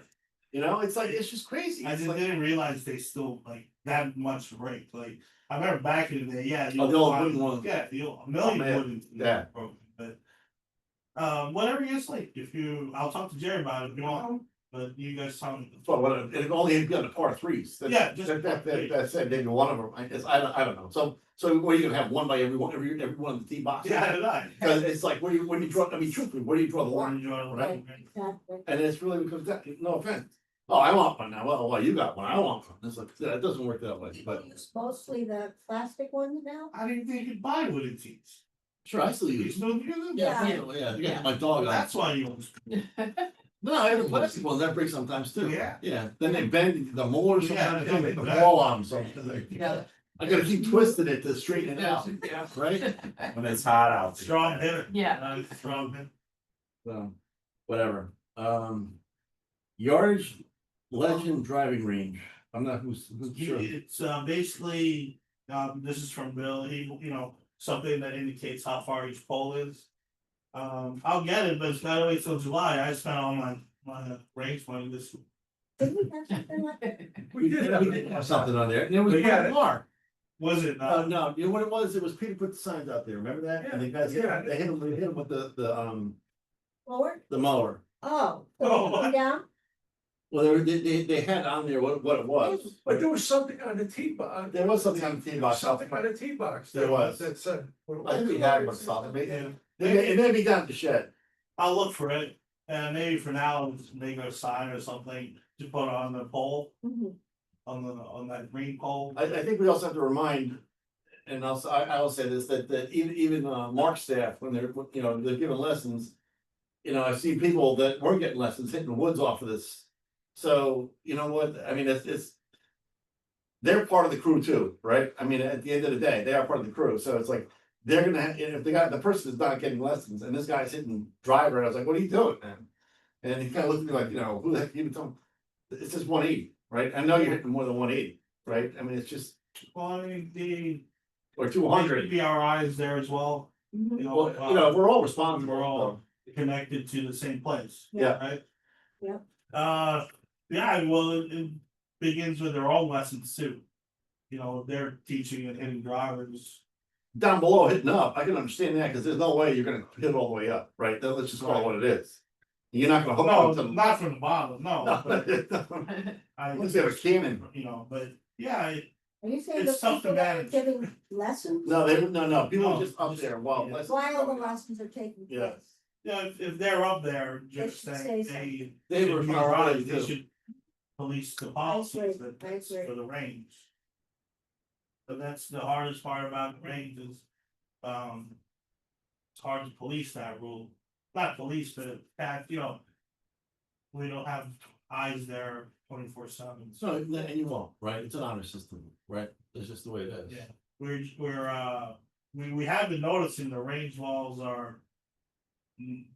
It's like, it's just crazy. I It's just like- didn't realize they still like that much break, like, I remember back in the day, yeah. Oh, the old wooden ones. Yeah, a million man. wooden. Yeah. Broken, but. Whatever you like, I'll talk to Jerry about it if you want, but you guys tell me. So what, and it only had got the par threes. That's- Yeah, just- That said, maybe one of them, I don't know, so what are you gonna have, one by every one of the tee boxes? Yeah, I Cause it's like, where do you draw, I mean, truthfully, where do you draw the line? Right. Exactly. And it's really because that, no offense, oh, I want one now, well, you got one, I want one, it's like, that doesn't work that way, but. Use mostly the plastic ones now? I didn't think you'd buy wooden teeth. Sure, I still You use. still use them? Yeah, you got my dog on. That's why you. No, I have a plastic one, that breaks sometimes too. Yeah. Yeah, then they bend the molar sometimes, Yeah, they make the yeah. ball on them, so. Yeah. I gotta keep twisting it to straighten it out, Yeah. right? When it's hot out. Strong hitter. Yeah. Strong hitter. So, whatever, yardage legend driving range, I'm not, who's sure. It's basically, this is from Bill, something that indicates how far each pole is. I'll get it, but it's gotta wait till July, I spent all my range money this. Did we have something like that? We did have. We did have something on there, and it was But yeah, Mark. Was it? No, you know what it was? It was Peter put the signs out there, remember that? And the guys, Yeah. they hit him with Forward? the mower. Oh. Oh. Come down? Well, they had on there what it was. But there was something on the tee box. There was something on the tee box. Something on the tee box. There was. That said. I think we had one, something, maybe, Yeah. it may be down at the shed. I'll look for it, and maybe for now, make a sign or something to put on the pole, Mhm. on that green pole. I think we also have to remind, and also, I'll say this, that even Mark's staff, when they're, they're giving lessons. I've seen people that weren't getting lessons hitting the woods off of this. So, you know what, I mean, it's. They're part of the crew too, right? I mean, at the end of the day, they are part of the crew, so it's like, they're gonna, if the person is not getting lessons, and this guy's hitting driver, and I was like, what are you doing, man? And he kind of looked at me like, who the heck you told him? It's just 180, right? I know you're hitting more than 180, right? I mean, it's just, Well, I mean, the. or 200. PRI is there as well, Mhm. Well, we're all responsible. We're all connected to the same place. Yeah. Right? Yeah. Yeah, well, it begins with their own lessons too. They're teaching and hitting drivers. Down below hitting up, I can understand that, because there's no way you're gonna hit all the way up, right? Then let's just call it what it is. You're not gonna hook No, up to. not from the bottom, no. but I, Unless you have a cannon. but yeah, Are you saying It's the tough to people that are manage. giving lessons? No, people No. are just up there while. Yeah. While the lessons are taking Yeah. place? yeah, if they're up there, They just should saying, say They should were be responsible alright, too. they should police the policies agree, I that's agree. for the range. But that's the hardest part about the range is, it's hard to police that rule, not police, but we don't have eyes there 24/7. No, and you won't, right? It's an honor system, right? It's just the way it is. Yeah, we have been noticing the range walls are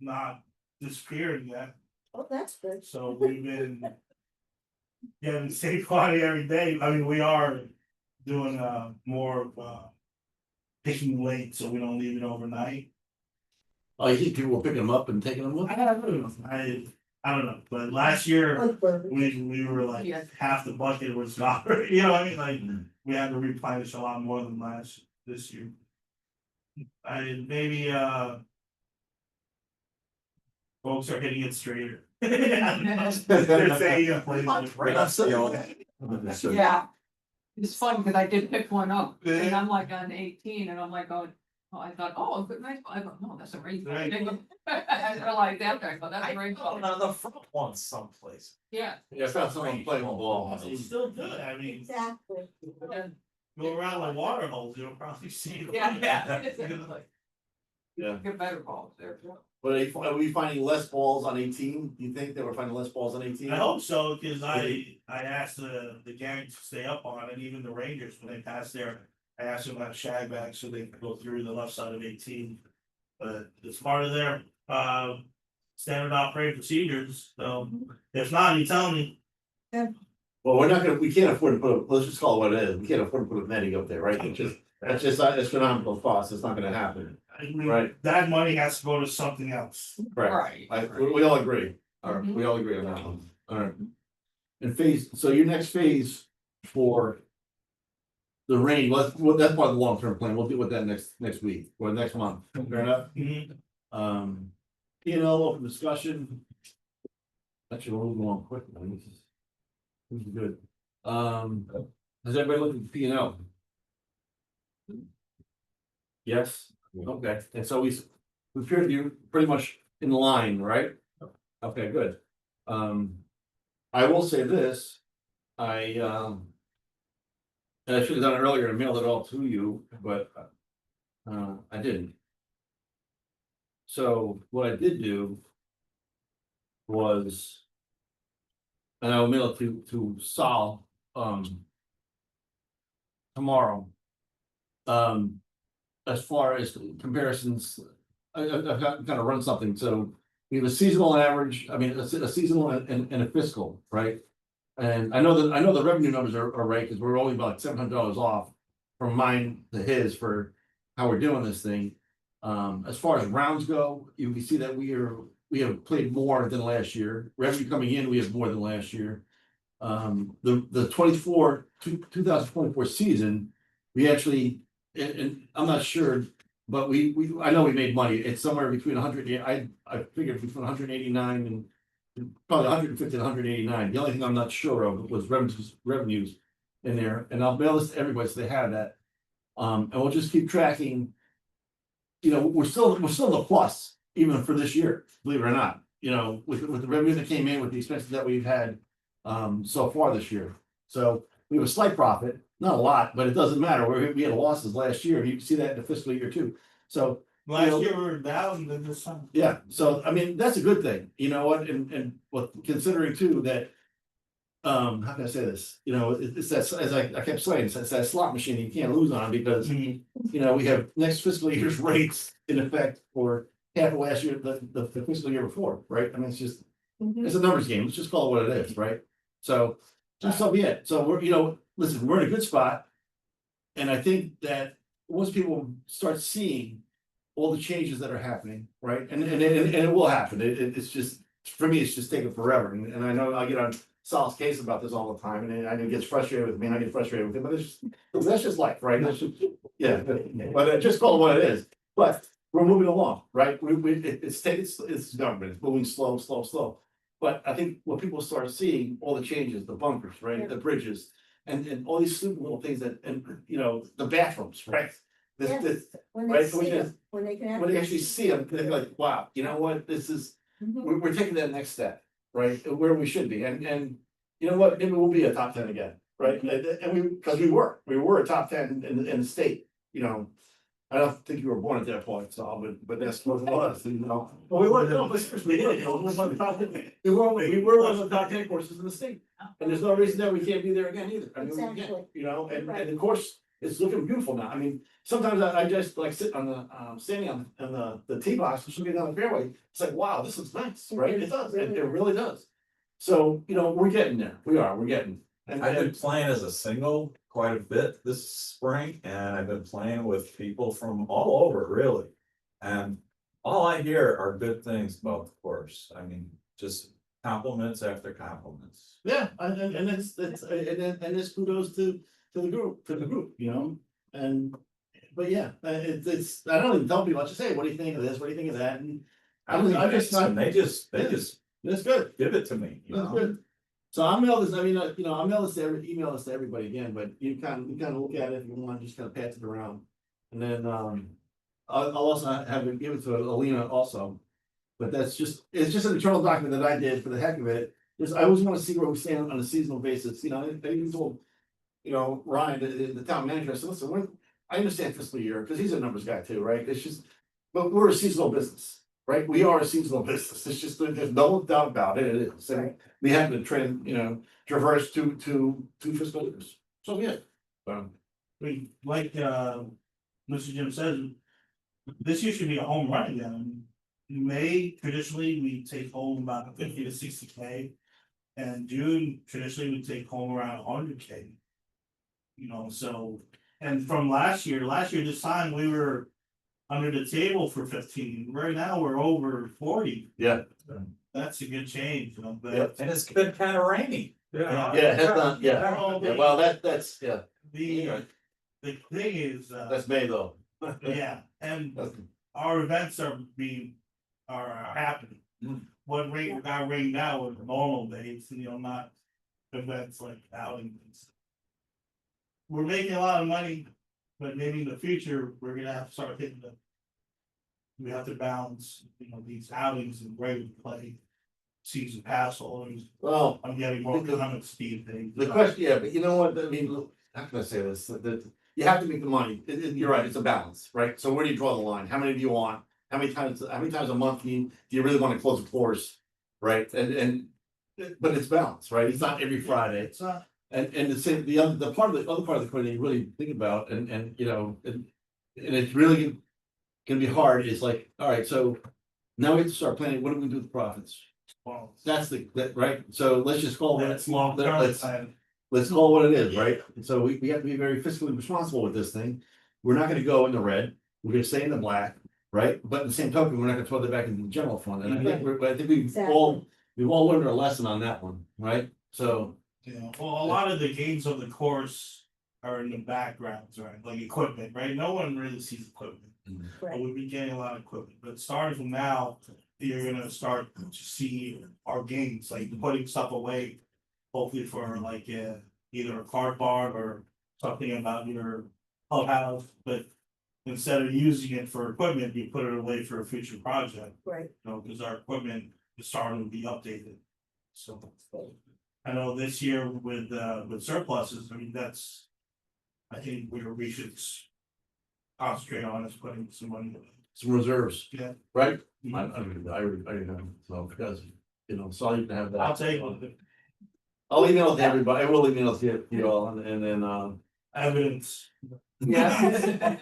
not disappearing yet, Oh, that's good. so we've been getting safe body every day. I mean, we are doing more of picking late, so we don't leave it overnight. Oh, you think people were picking them up and taking them with I them? don't know, I don't know, but last year, Like burgers. we were like, Yeah. half the bucket was not, you know what I mean, like, we had to replenish a lot more than this year. Maybe folks are hitting it straighter. They're saying, Yeah. It's fun because I did pick one up and Yeah. I'm like on 18 and I'm like going, oh, I thought, oh, good, nice. I go, no, that's a rainbow. Right. I realized that, I go, that's I a rainbow. found on the front one someplace. Yeah. Yeah, I found someone playing with ball. It's still good, I mean, Exactly. go around the water holes, you'll probably see. it. Yeah. Yeah. Get better balls there. But are we finding less balls on 18? Do you think that we're finding less balls on 18? I hope so, cause I asked the gang to stay up on it, and even the Rangers, when they passed there, I asked them about shag bags so they could go through the left side of 18. But it's part of their standard operating procedures, so if not, you tell me. Well, we can't afford to let's just call it what it is. We can't afford to put a netting up there, right? That's just astronomical cost. It's not gonna happen. I mean, Right. that money has to go to something else. Correct. Right. We all agree. All right, we all agree on that one. All right. And so your next phase for the rain, that's part of the long-term plan. We'll deal with that next week or next month. Fair enough? Mhm. Open discussion. Actually, we're moving along quick, man, this is good. Has everybody looked at the P and L? Yes, okay, and so we appear to be pretty much in line, right? Okay, good. I will say this, and I should have done it earlier and mailed it all to you, but I didn't. So what I did do was, and I'll mail it to Sal, tomorrow. As far as comparisons, I've got kind of run something, so we have a seasonal average, I mean, a seasonal and a fiscal, right? And I know the revenue numbers are right, because we're only about $700 off from mine to his for how we're doing this thing. As far as rounds go, you can see that we have played more than last year. Revenue coming in, we have more than last year. The 2024 season, we actually, and I'm not sure, but I know we made money. It's somewhere between 100, I figured between 189 and probably 150 and 189. The only thing I'm not sure of was revenues in there, and I'll mail this to everybody so they have that. And we'll just keep tracking. You know, we're still in the plus, even for this year, believe it or not, you know, with the revenue that came in, with the expenses that we've had so far this year. So we have a slight profit, not a lot, but it doesn't matter. We had losses last year. You can see that in the fiscal year too. So Last year we were down, then this time. yeah, so I mean, that's a good thing, you know what, and what, considering too that. How can I say this? You know, it's that, as I kept saying, it's that slot machine you can't lose on, because, you know, we have next fiscal year's rates in effect for half of last year, the fiscal year before, right? I mean, it's just, it's a numbers game. Let's just call it what it is, right? So, just so be it. So we're, you know, listen, we're in a good spot. And I think that once people start seeing all the changes that are happening, right? And it will happen. It's just, for me, it's just taking forever. And I know I get on Sal's case about this all the time, and I know he gets frustrated with me, and I get frustrated with him, but that's just life, right? That's just, yeah, but just call it what it is. But we're moving along, right? It's government, it's moving slow. But I think when people start seeing all the changes, the bunkers, right, the bridges, and all these stupid little things that, and you know, the bathrooms, right? This, When right, they see them, when they can. when they actually see them, they're like, wow, you know what, this is, we're taking that next step, right, where we should be, and you know what, maybe we'll be a top 10 again, right, and because we were a top 10 in the state, you know. I don't think you were born at that point, so, but that's what it was, you know. Well, we were, no, but seriously, we were one of the top 10, we were one of the top 10 courses in the state, and there's no reason that we can't be there again either, I mean, we can, Exactly. you know, and the course, it's looking beautiful now, I mean, sometimes I just like sit on the, standing on the tee box, and looking down the fairway, it's like, wow, this looks nice, right, it does, it really does. So, you know, we're getting there, we're getting. And I've been playing as a single quite a bit this spring, and I've been playing with people from all over, really. And all I hear are good things about the course. I mean, just compliments after compliments. yeah, and it's kudos to the group, you know, and, but yeah, it's, I don't even tell people, I just say, what do you think of this, what do you think of that, and And they just it's good, give it to me, you that's know? good. So I'll mail this, I mean, you know, I'll email this to everybody again, but you kind of look at it if you want, just kind of pass it around. And then, I'll also have it give it to Alina also. But it's just an internal document that I did for the heck of it. Just, I always want to see where we stand on a seasonal basis, you know, they even told, you know, Ryan, the town manager, I said, listen, I understand fiscal year, because he's a numbers guy too, right? It's just, but we're a seasonal business, right? We are a seasonal business. It's just, there's no doubt about it. It is. And we have to trend, you know, traverse two fiscal years. So, yeah. We, like, Mr. Jim says, this year should be a home run again. In May, traditionally, we take home about 50 to 60K. And June, traditionally, we take home around 100K. You know, so, and from last year this time, we were under the table for 15. Right now, we're over 40. Yeah. That's a good change, you know, but. Yep. And it's been kind of rainy. Yeah. Yeah, that's not, yeah, well, that's, yeah, The thing is, that's May though. yeah, and That's- our events are happening. what rain, we got rain now with normal days, not events like outings. We're making a lot of money, but maybe in the future, we're gonna have to start hitting the. We have to balance, these outings and regular play. Season pass holders, Well, I'm getting more comments, Steve. the question, yeah, but you know what, I mean, look, how can I say this, that you have to make the money, you're right, it's a balance, right? So where do you draw the line, how many do you want, how many times a month do you really wanna close the floors? Right, and, but it's balanced, right, it's not every Friday. It's not, And the same, the other, the part of the other part of the coin that you really think about and it's really gonna be hard is like, all right, so now we have to start planning, what do we do with the profits? well, That's that, right? So let's just call it, that's long term, let's call it what it is, right? So we have to be very fiscally responsible with this thing. We're not gonna go in the red, we're gonna stay in the black, right? But in the same token, we're not gonna throw that back into the general fund, and I think we've all learned our lesson on that one, right? So. well, a lot of the games of the course are in the backgrounds, right, like equipment, right, no one really sees equipment. But Right, we'll be getting a lot of equipment, but starting from now, you're gonna start to see our games, like putting stuff away. Hopefully for like, either a card bar or something about your clubhouse, but. Instead of using it for equipment, you put it away for a future project, right. because our equipment is starting to be updated. So. I know this year with surpluses, I mean, that's. I think we should. Concentrate on is putting some money. Some reserves, Yeah. right? I know, so because, so you can have that. I'll take it. I'll email it to everybody, I will email it to you all, and then, Evidence. Yeah.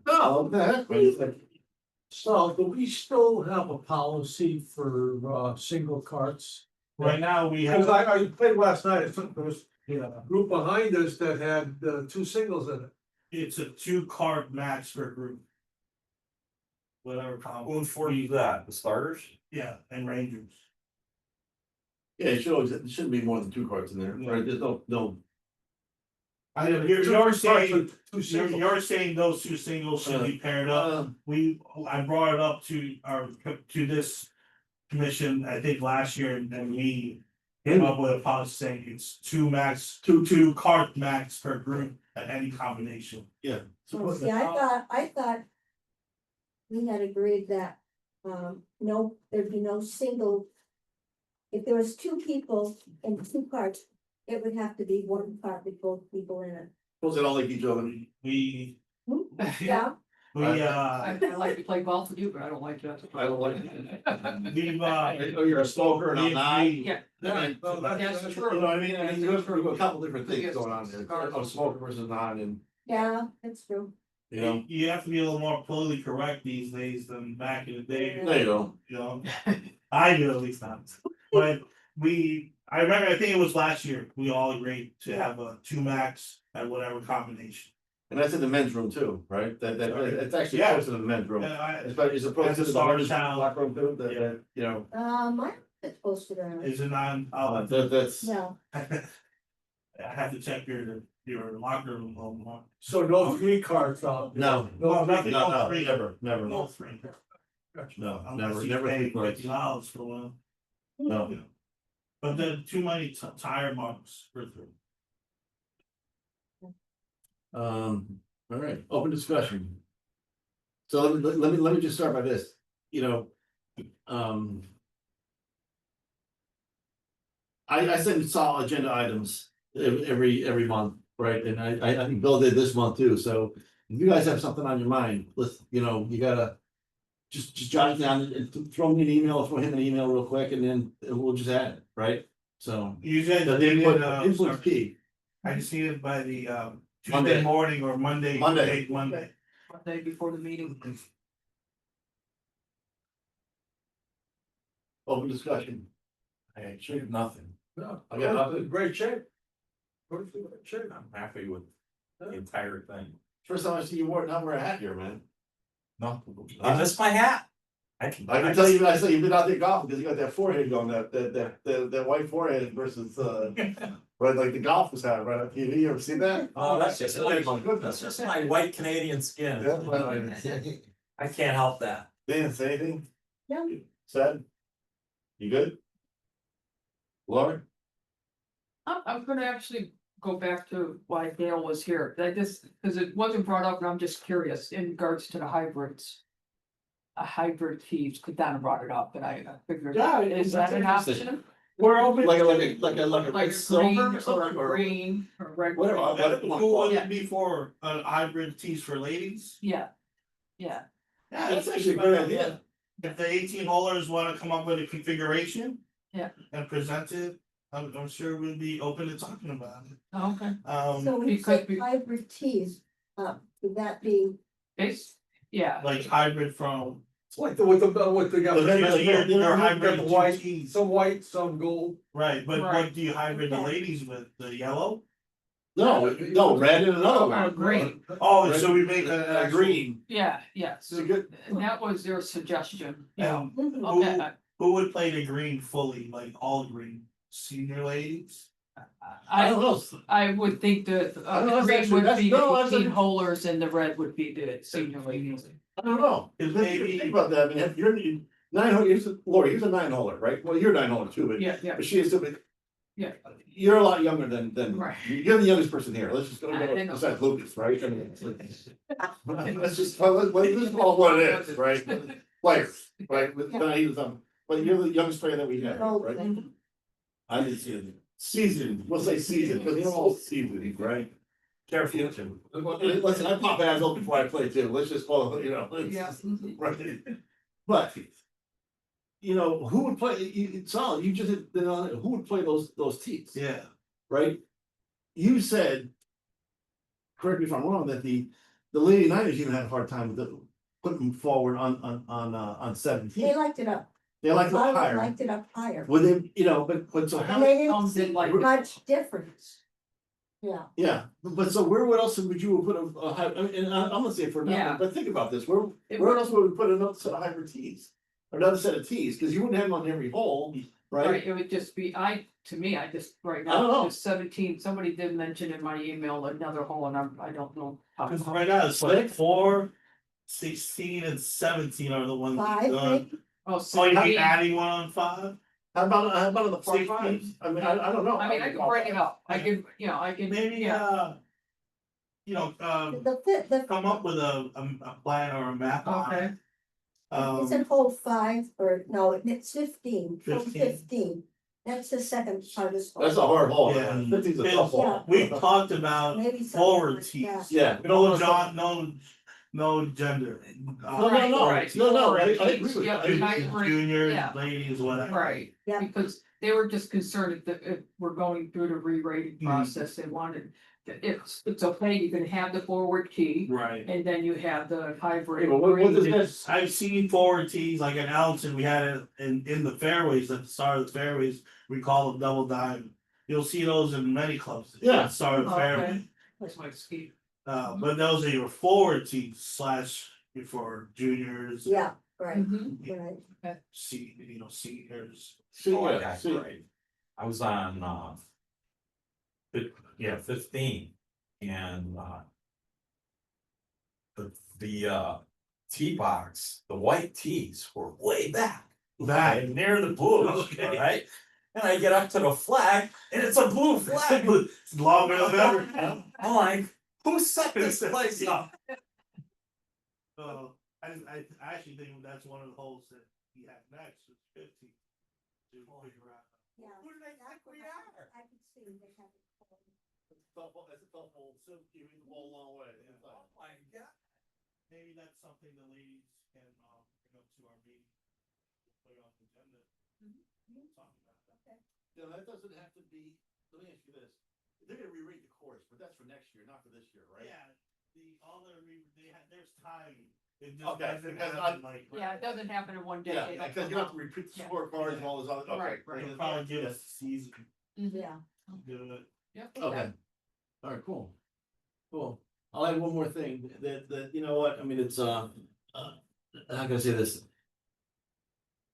no, what the heck, man, it's like, So do we still have a policy for single carts? Right now, we Because have, I played last night, there was a group behind us that had two singles in it. it's a 2-card max per group. Whatever. Who enforces that, the starters? Yeah, and Rangers. yeah, it shouldn't be more than 2 cards in there, right? There's no. You're saying, Two singles. you're saying those 2 singles should be paired up. I brought it up to this commission, I think last year, and we came up with a policy saying it's 2 card max per group at any combination. Well, see, I thought. We had agreed that, no, there'd be no single. If there was 2 people and 2 carts, it would have to be 1 cart with both people in it. Those that all like each other. We, Yeah, I like to play golf with you, but I don't like that. I don't like it. we've, Oh, you're a smoker and I'm not. Yeah. And- Well, that's You true. know what I mean? I mean, you have a couple different things Yes. going on there, of smoker versus non, and, yeah, that's true. you have to be a little more politically correct these days than back in the day. there you go. I do at least not, but I remember, I think it was last year, we all agreed to have a 2 max at whatever combination. And that's in the men's room too, right? That it's actually Yeah. close to the men's room. It's opposed As to a the star women's child. locker room too, Yeah. Mine is posted on it. Is it on, That's. No, I have to check your locker room a little more. So no 3 carts out. No. No, nothing, No, no, free. never. No free. No, Unless you never pay 3 cards. $50 for one. No. But then too many tire marks for 3. All right, open discussion. So let me just start by this, I send solid agenda items every month, right? And I think Bill did this month too, so if you guys have something on your mind, you gotta. Just jot it down and throw me an email, throw him an email real quick, and then we'll just add it, right? So. Usually, The input's key. I just need it by the Monday. Tuesday morning or Monday. Monday. Monday. Day before the meeting. Open discussion. I have nothing. No, I got nothing. Great shape. Great shape. I'm happy with the entire thing. First time I see you not wear a hat here, man. No, I missed my hat. I can tell you, I saw you've been out there golfing because you got that forehead going, that white forehead versus, right, like the golf was having right on TV. You ever seen that? Oh, that's just Oh my goodness. that's just my white Canadian skin. Yeah, well, I can't help that. They didn't say anything? no, Said? You good? Laura? I'm gonna actually go back to why Dale was here, that just, cause it wasn't brought up, and I'm just curious in regards to the hybrids. A hybrid tees, could Donna brought it up, and I figured, Yeah, is that an that's interesting. option? We're open. Like a to- Like red a green silver or or something, a or green or red. whatever, green. whatever you wanna Who call would it. it be for, hybrid tees for ladies? Yeah, yeah, Yeah, That's actually a great idea. If the 18 holers wanna come up with a configuration. Yeah. And present it, I'm sure we'd be open to talking about it. okay, So when you because say we- hybrid teas, would that be, it's, yeah, Like hybrid from. It's like the, with the. Your hybrid The white, tees. some white, some gold. Right, but Right. what do you hybrid the Okay. ladies with, the yellow? No, red and another Or one. green. Oh, Red- so we make A green. yeah, yeah, It's a so, good, and that was their suggestion, you know, And okay. who would play the green fully, like all green, senior ladies? I don't know. I would think that I don't know, the that's green actually- would that's- be no, the that's 18 a- holers and the red would be the senior ladies. I don't know. It Think may be- think about that, I mean, if you're 9 hole, Lori, here's a 9 holer, right? Well, you're 9 holer too, but Yeah, yeah, but she is still. Yeah. You're a lot younger than, Right. you're the youngest person here, let's just go, I know. besides Lucas, right? I mean, let's just, this is all what it is, right? Players, right? With, he was, but you're the youngest player that we have, oh, right? then, I didn't see it. Season, we'll say season, because you're all seasoned, right? Careful. Listen, I pop assholes before I play too, let's just call it, Yeah. Right, but. You know, who would play, Solid, you just, who would play those teams? Yeah, Right? You said. Correct me if I'm wrong, that the Lady Niners even had a hard time with putting them forward on they 17. liked it up, They liked it I higher. liked it up higher, Would they, but so and how, they Some didn't did see like it. much difference. Yeah, yeah, but so where else would you put a high, I mean, and I'm gonna say it for Yeah. now, but think about this, where It where would- else would we put another set of hybrid tees? Or another set of tees, cause you wouldn't have them on every hole, Right, right? it would just be, to me, I just, right I don't know. now, just 17, somebody did mention in my email another hole, and I don't know. how- cause right now it's like 4, 16 and 17 are the ones. 5 maybe? Oh, So you be 16. adding one on 5? How about on the par 16? fives? I mean, I don't know. I mean, I can break it up, I can, I can, Maybe, yeah, The come up with a plan or a map on okay, it. it's in hole 5, or no, it's 15, hole 15. 15, that's the second hardest. That's a hole. hard hole. Yeah. 15's a tough hole. We talked about Maybe something forward like tees. that. Yeah. No gender. No, no, Right. no, I agree with Yeah, you. I agree. Juniors, Yeah. ladies, whatever. right, Yeah. because they were just concerned if we're going through the re-rating Mhm. process, they wanted. It's okay, you can have the forward key, Right. and then you have the hybrid. Yeah, but what does green. this, I've seen forward tees, like in Allenton, we had it in the fairways, at the start of the fairways, we call them double diamond. You'll see those in many clubs. Yeah. At the Start of the Okay. fairway, That's my ski. but those are your forward tees / for juniors. Yeah, right, Mhm. right, Seniors. see, Oh, I yeah, got see, great. I was on, 15, and, the tee box, the white tees were way back. Back. Okay, near the bush, Okay. alright? And I get up to the flag, and it's a blue flag. It's longer than ever. I'm like, who set this place up? I actually think that's one of the holes that we have next, is 50. To figure out. yeah. Who do they think we are? I can see they have it. that's a tough hole, so you mean the whole long way. Oh my God. Maybe that's something the ladies can bring up to our meeting. Put it on the agenda. Talk about that. Yeah, that doesn't have to be, let me ask you this, they're gonna re-rate the course, but that's for next year, not for this year, right? Yeah, there's time. It just Okay, doesn't because happen like. Yeah, it doesn't happen in one day. Yeah, they don't because you come have to out. repeat the Yeah. scorecards and all this other, okay. Right, They'll probably give us a season, Yeah, do it. Yeah. Okay, alright, cool. Cool, I'll add one more thing, that, you know what, I mean, it's, how can I say this?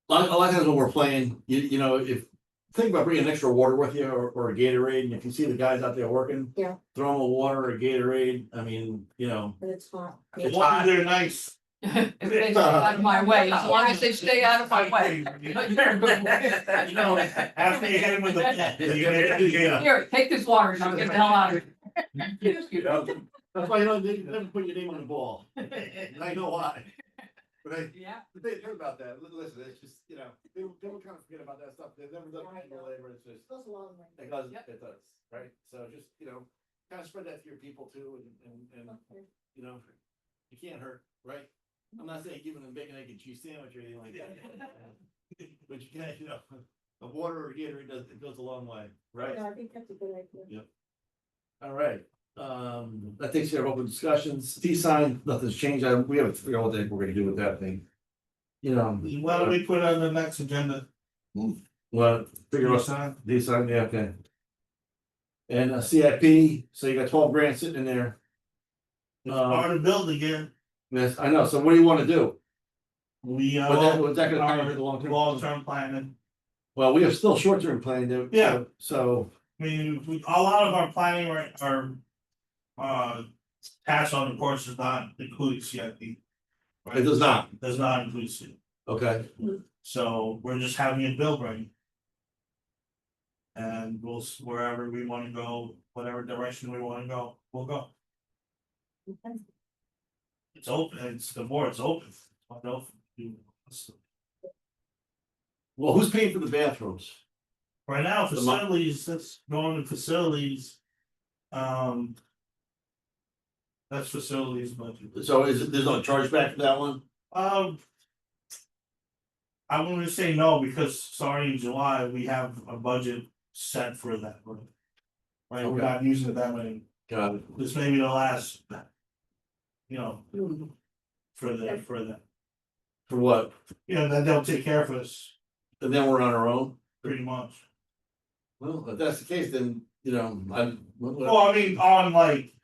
A lot of times when we're playing, you know, if, think about bringing an extra water with you or a Gatorade, and if you see the guys out there working. Yeah. Throw them a water or a Gatorade, I mean, you know, but it's hot. It's Water, hot. they're nice. If they stay out of my way, as long as they stay out of my way. You know, after you hit him with the. Here, take this water, and I'll get the hell out of here. You know, that's why you don't, they never put your name on the ball, and I know why. But Yeah. the thing about that, listen, it's just, you know, they will kind of forget about that stuff, they've never done manual labor, it's just. Goes a long way. It does, Yep. it does, right? So just, you know, kind of spread that to your people too, and, Okay. you know, you can't hurt, right? I'm not saying giving them bacon, egg and cheese sandwich or anything like that. But you can, you know, the water or Gatorade does, it goes a long way, right? Yeah, I think that's a good idea. All right, that takes care of open discussions, D-sign, nothing's changed, we haven't figured out what the heck we're gonna do with that thing. You know, Why don't we put it on the next agenda? well, figure out Sign? D-sign, yeah, okay. And a CIP, so you got 12 grand sitting in there. It's part of build again. Yes, I know, so what do you wanna do? We Was that gonna cover the long term? long-term planning. Well, we have still short-term planning, though. Yeah. So, I mean, a lot of our planning are task on the course is not including CIP. it does not, Does not include CIP, okay, so we're just having it build ready. And we'll, wherever we wanna go, whatever direction we wanna go, we'll go. Okay. It's open, it's the board's open. Wide open. well, who's paying for the bathrooms? Right now, The mo- facilities, that's going to facilities. That's facilities budget. So there's no chargeback for that one? I wouldn't say no, because starting in July, we have a budget set for that. Right, we're Okay. not using it that way, Got it. this may be the last. You know, for the, For what? you know, that they'll take care of us, And then we're on our own? pretty much. Well, if that's the case, then, you know, Well, I mean, on like,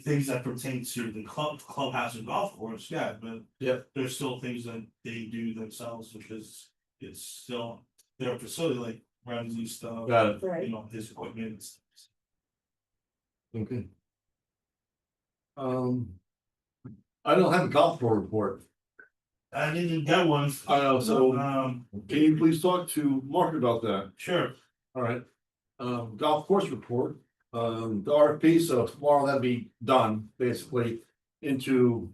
things that pertain to the clubhouse and golf course, yeah, but. Yep. There's still things that they do themselves, because it's still their facility, like Ramsey stuff, got it, Right. you know, his equipment and stuff. okay. I don't have a golf tour report. I didn't get one. I know, so Um, can you please talk to Mark about that? sure, All right. Golf course report, the RFP, so tomorrow that'll be done, basically, into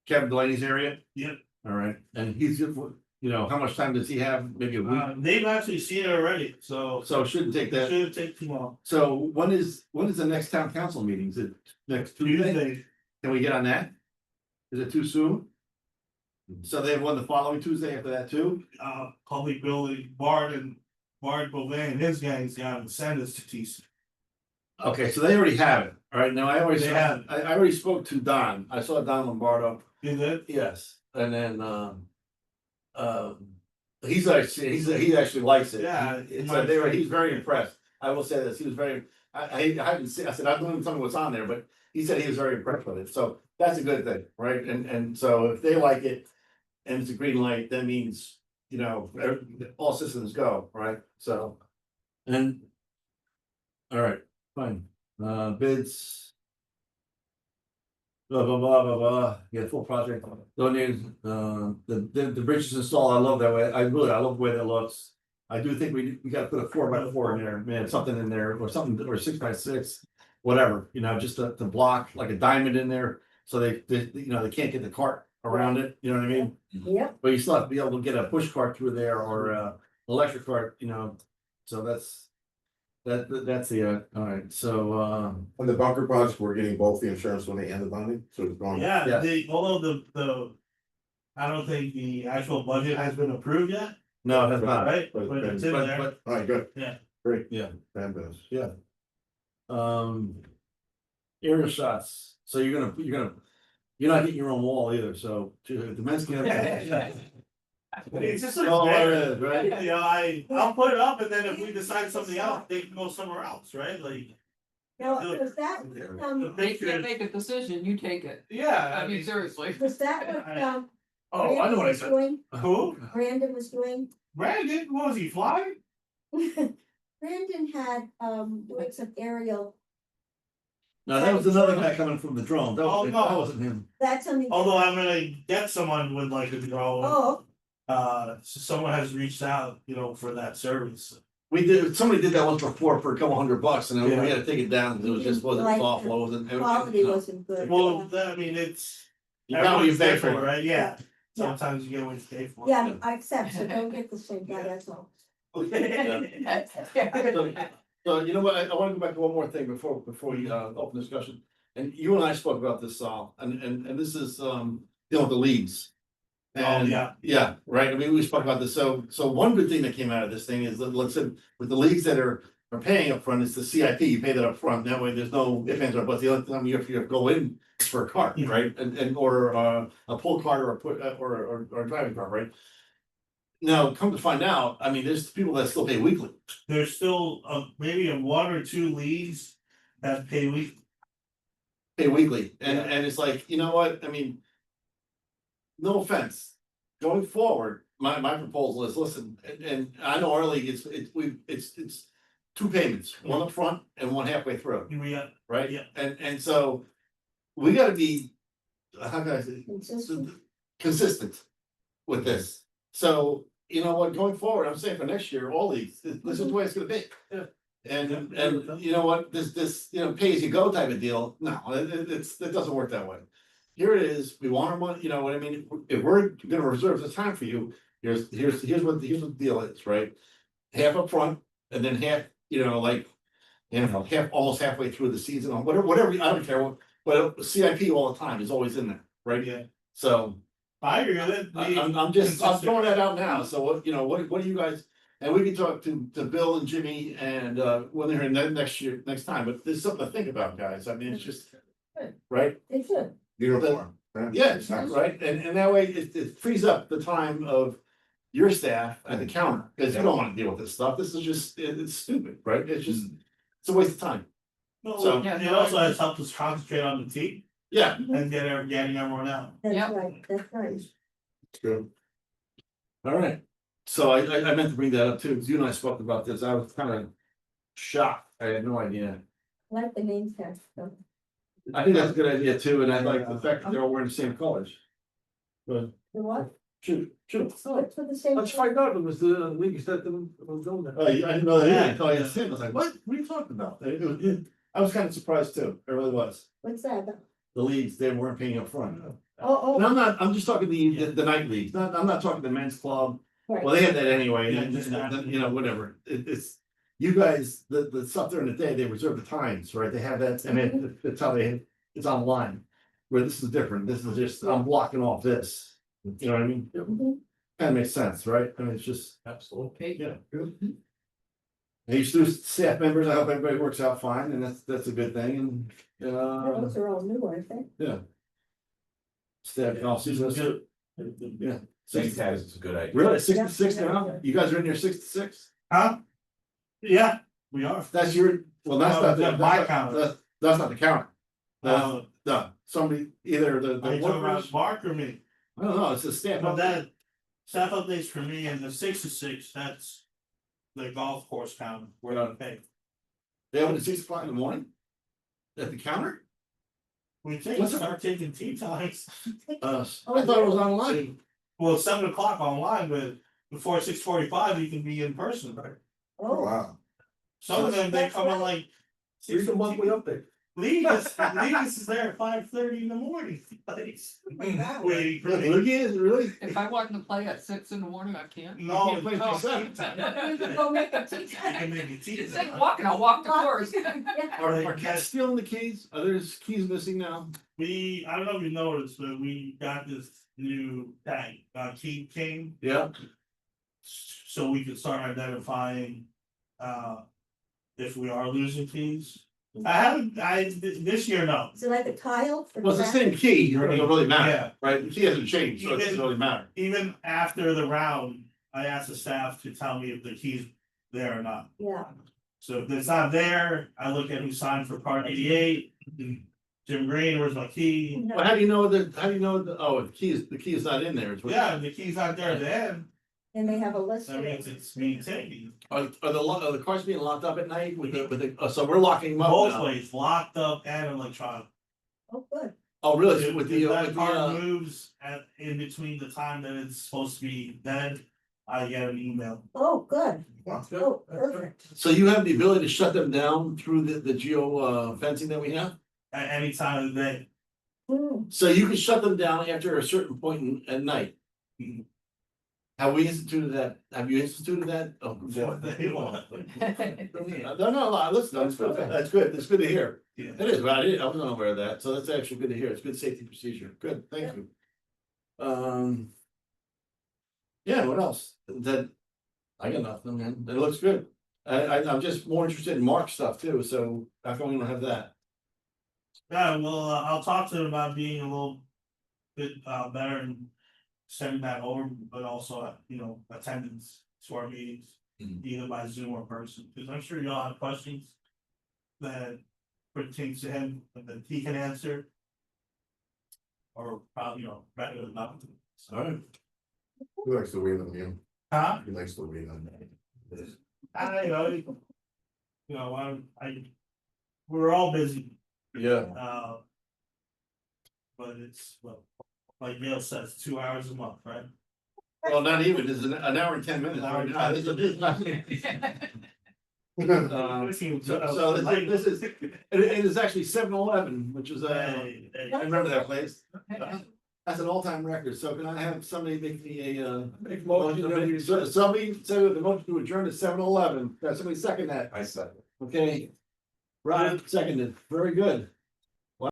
Kevin Delaney's area. Yep. All right, and he's, you know, how much time does he have? Maybe a week? they've actually seen it already, so. So it shouldn't take that. Shouldn't take too long. So when is the next town council meeting? Is it next Tuesday? Tuesday, Can we get on that? Is it too soon? So they have one the following Tuesday after that too? public building, Bard Bovain and his gang's gonna send us to TC. Okay, so they already have it. All right, now I already, They have it. I already spoke to Don. I saw Don Lombardo. Is it? Yes, and then, he's actually, he actually likes it. Yeah, It's, he's very impressed. I will say this, he was very, I haven't seen, I said, I don't even tell me what's on there, but he said he was very impressed with it, so that's a good thing, right? And so if they like it and it's a green light, that means, you know, all systems go, right? So, and, all right, fine, bids. Blah, blah, blah, blah, blah, yeah, full project, donated, the bridge is installed, I love that way, I love the way that looks. I do think we gotta put a 4x4 in there, man, something in there, or something, or 6x6, whatever, you know, just to block like a diamond in there. So they, you know, they can't get the cart around it, you know what I mean? Yep, But you still have to be able to get a push cart through there or electric cart, you know, so that's the, all right, so, On the bunker project, we're getting both the insurance money and the bonding, so it's going. Yeah, Yeah. although I don't think the actual budget has been approved yet, no, that's not. right? but- But it's in there. But, Alright, good. Yeah. Great. yeah. Fabulous. Area shots, so you're not getting your own wall either, so the men's camp. It's just Oh, like, there it is, right? you know, I'll put it up, and then if we decide something else, they can go somewhere else, right? Like, now, was that, They can't make a decision, you take it. yeah, I mean, seriously. was that what, Oh, I know what I Brandon was said. doing? Who? Brandon was doing? Brandon, what was he flying? Brandon had, doing some aerial No, that was another guy coming from the drone, that Oh, wasn't, no. that wasn't him. That's something. Although I'm gonna get someone with like a drone, Oh, so someone has reached out, you know, for that service. Somebody did that once before for a couple $100 and then we Yeah. had to take it down, because it was just wasn't Like, soft, wasn't. quality wasn't good. Well, I mean, it's. You got what you everyone's pay there for, it, right? Yeah, Yeah. sometimes you get what you pay for. Yeah, I accept, so don't get the same guy, that's all. So you know what, I wanna go back to one more thing before we open discussion. And you and I spoke about this, Sal, and this is dealing with the leagues. And yeah. yeah, right, I mean, we spoke about this, so one good thing that came out of this thing is that, let's say, with the leagues that are paying upfront, it's the CIP, you pay that upfront, that way there's no ifs, ands, or buts, the other time you have to go in is for a cart, right? And or a pull cart or or a driving cart, right? Now, come to find out, I mean, there's people that still pay weekly. There's still maybe a 1 or 2 leagues that pay week. Pay weekly, and Yeah. and it's like, you know what, I mean. No offense, going forward, my proposal is, listen, and I know our league, it's 2 payments, one up front and one halfway through, We got, right? Yeah. And so, we gotta be, how can I say, Consistent. consistent with this. So, you know what, going forward, I'm saying for next year, all leagues, this is the way it's gonna be. Yeah. And you know what, this, you know, pay as you go type of deal, no, it doesn't work that way. Here it is, we want our money, you know what I mean, if we're gonna reserve this time for you, here's what the deal is, right? Half up front, and then half, you know, like, you know, almost halfway through the season, or whatever, I don't care, but CIP all the time is always in there, right? yeah, So, I agree with it. I'm throwing that out now, so what, you know, what do you guys? And we can talk to Bill and Jimmy and when they're in next time, but there's something to think about, guys, I mean, it's just. Right, It should. Uniform. yeah, right, and that way it frees up the time of your staff at the counter, because you don't wanna deal with this stuff, this is just, it's stupid, right? It's just, it's a waste of time. No, So- it also has helped us concentrate on the team Yeah, and getting everyone out. That's Yep. right, that's right. Good. all right, so I meant to bring that up too, because you and I spoke about this, I was kind of shocked, I had no idea. I like the name tag, so. I think that's a good idea too, and I like the fact that they're all wearing the same colors. But, The what? shoot, Oh, it's for the same. Let's find out, if it was the leagues that was doing that. oh, I didn't know that, Yeah. I thought you said, I was like, what are you talking about? I was kind of surprised too, I really was, What's that? the leagues, they weren't paying up front. Oh, And oh, I'm just talking the night leagues, I'm not talking the men's club, right. well, they had that anyway, Yeah, and just, yeah. you know, whatever, it's. You guys, the stuff during the day, they reserve the times, right, they have that, and it's how it's online. Where this is different, this is just, I'm blocking off this, you know what I mean? Mhm. Kinda makes sense, right, I mean, it's just, Absolutely. yeah. And you still staff members, I hope everybody works out fine, and that's a good thing, and, Those are all new, aren't they? yeah. Staff officers, yeah. St. Taz is a good idea. Really, 66 now, you guys are in your 66? Huh? Yeah, we are. That's your, well, that's not, That's my count. that's not the count. Uh, No, somebody, either the Are you talking about workers, Mark or me? I don't know, it's a staff. But that staff updates for me and the 6 to 6, that's the golf course count, we're not paid. They open at 6 o'clock in the morning? At the counter? We take, What's it- start taking tea times. I thought it was online. Well, 7 o'clock online, but before 6:45, you can be in person, right? Oh, Wow. Some of them, they That's come in right. like. Here's the monthly update. Legus is there at 5:30 in the morning. wow. Waiting for me. Really, is it really? If I want to play at 6 in the morning, I can't. No, You can't play till 7. Go make a tea You time. can make it tea. It's like walking, I'll walk the course. Yeah. Are cats stealing the keys? Are there keys missing now? I don't know if you noticed, but we got this new tag, key king, Yeah. so we can start identifying. If we are losing keys. This year, no. Is it like a tile? for Well, it's the traffic? same key, it doesn't really Yeah. matter, right? The key hasn't changed, so it doesn't Even- really matter. Even after the round, I asked the staff to tell me if the key's there or not. Yeah, So if it's not there, I look at who signed for part 88. Jim Green, where's my key? Well, how do you know that, oh, the key is not in there, is what. Yeah, if the key's not there then, And they have a list. That means it's maintained. Are the cars being locked up at night with so we're locking them up Both now? ways, locked up and electronic. Oh, good. Oh, really? If With that car moves in between the time that it's supposed to be dead, I get an email. Oh, good. Oh, perfect. so you have the ability to shut them down through the geo fencing that we have? At any time of the day. Hmm. So you can shut them down after a certain point at night? Mhm. Have we instituted that? Have you instituted that? Oh, What the hell? No, listen, that's good, that's good, that's good to hear. Yeah. It is, but I wasn't aware of that, so that's actually good to hear, it's good safety procedure, good, thank you. Yeah, what else? That, I got nothing, man, it looks good. I'm just more interested in Mark stuff too, so how come we don't have that? Yeah, well, I'll talk to them about being a little bit better and sending that over, but also, attendance to our meetings. Mhm. Either by Zoom or person, because I'm sure y'all have questions. That pertains to him, that he can answer. Or probably, better than nothing. Alright. He likes to wait on you. Huh? He likes to wait on you. We're all busy, Yeah. but it's, well, like Gail says, 2 hours a month, right? Well, not even, it's an hour and 10 minutes. right now. This is not- So this is, it is actually 7-Eleven, which is, I remember that place. That's an all-time record, so can I have somebody make me a, somebody say the motion to adjourn to 7-Eleven, somebody second that, I said. okay? Ryan seconded, very good.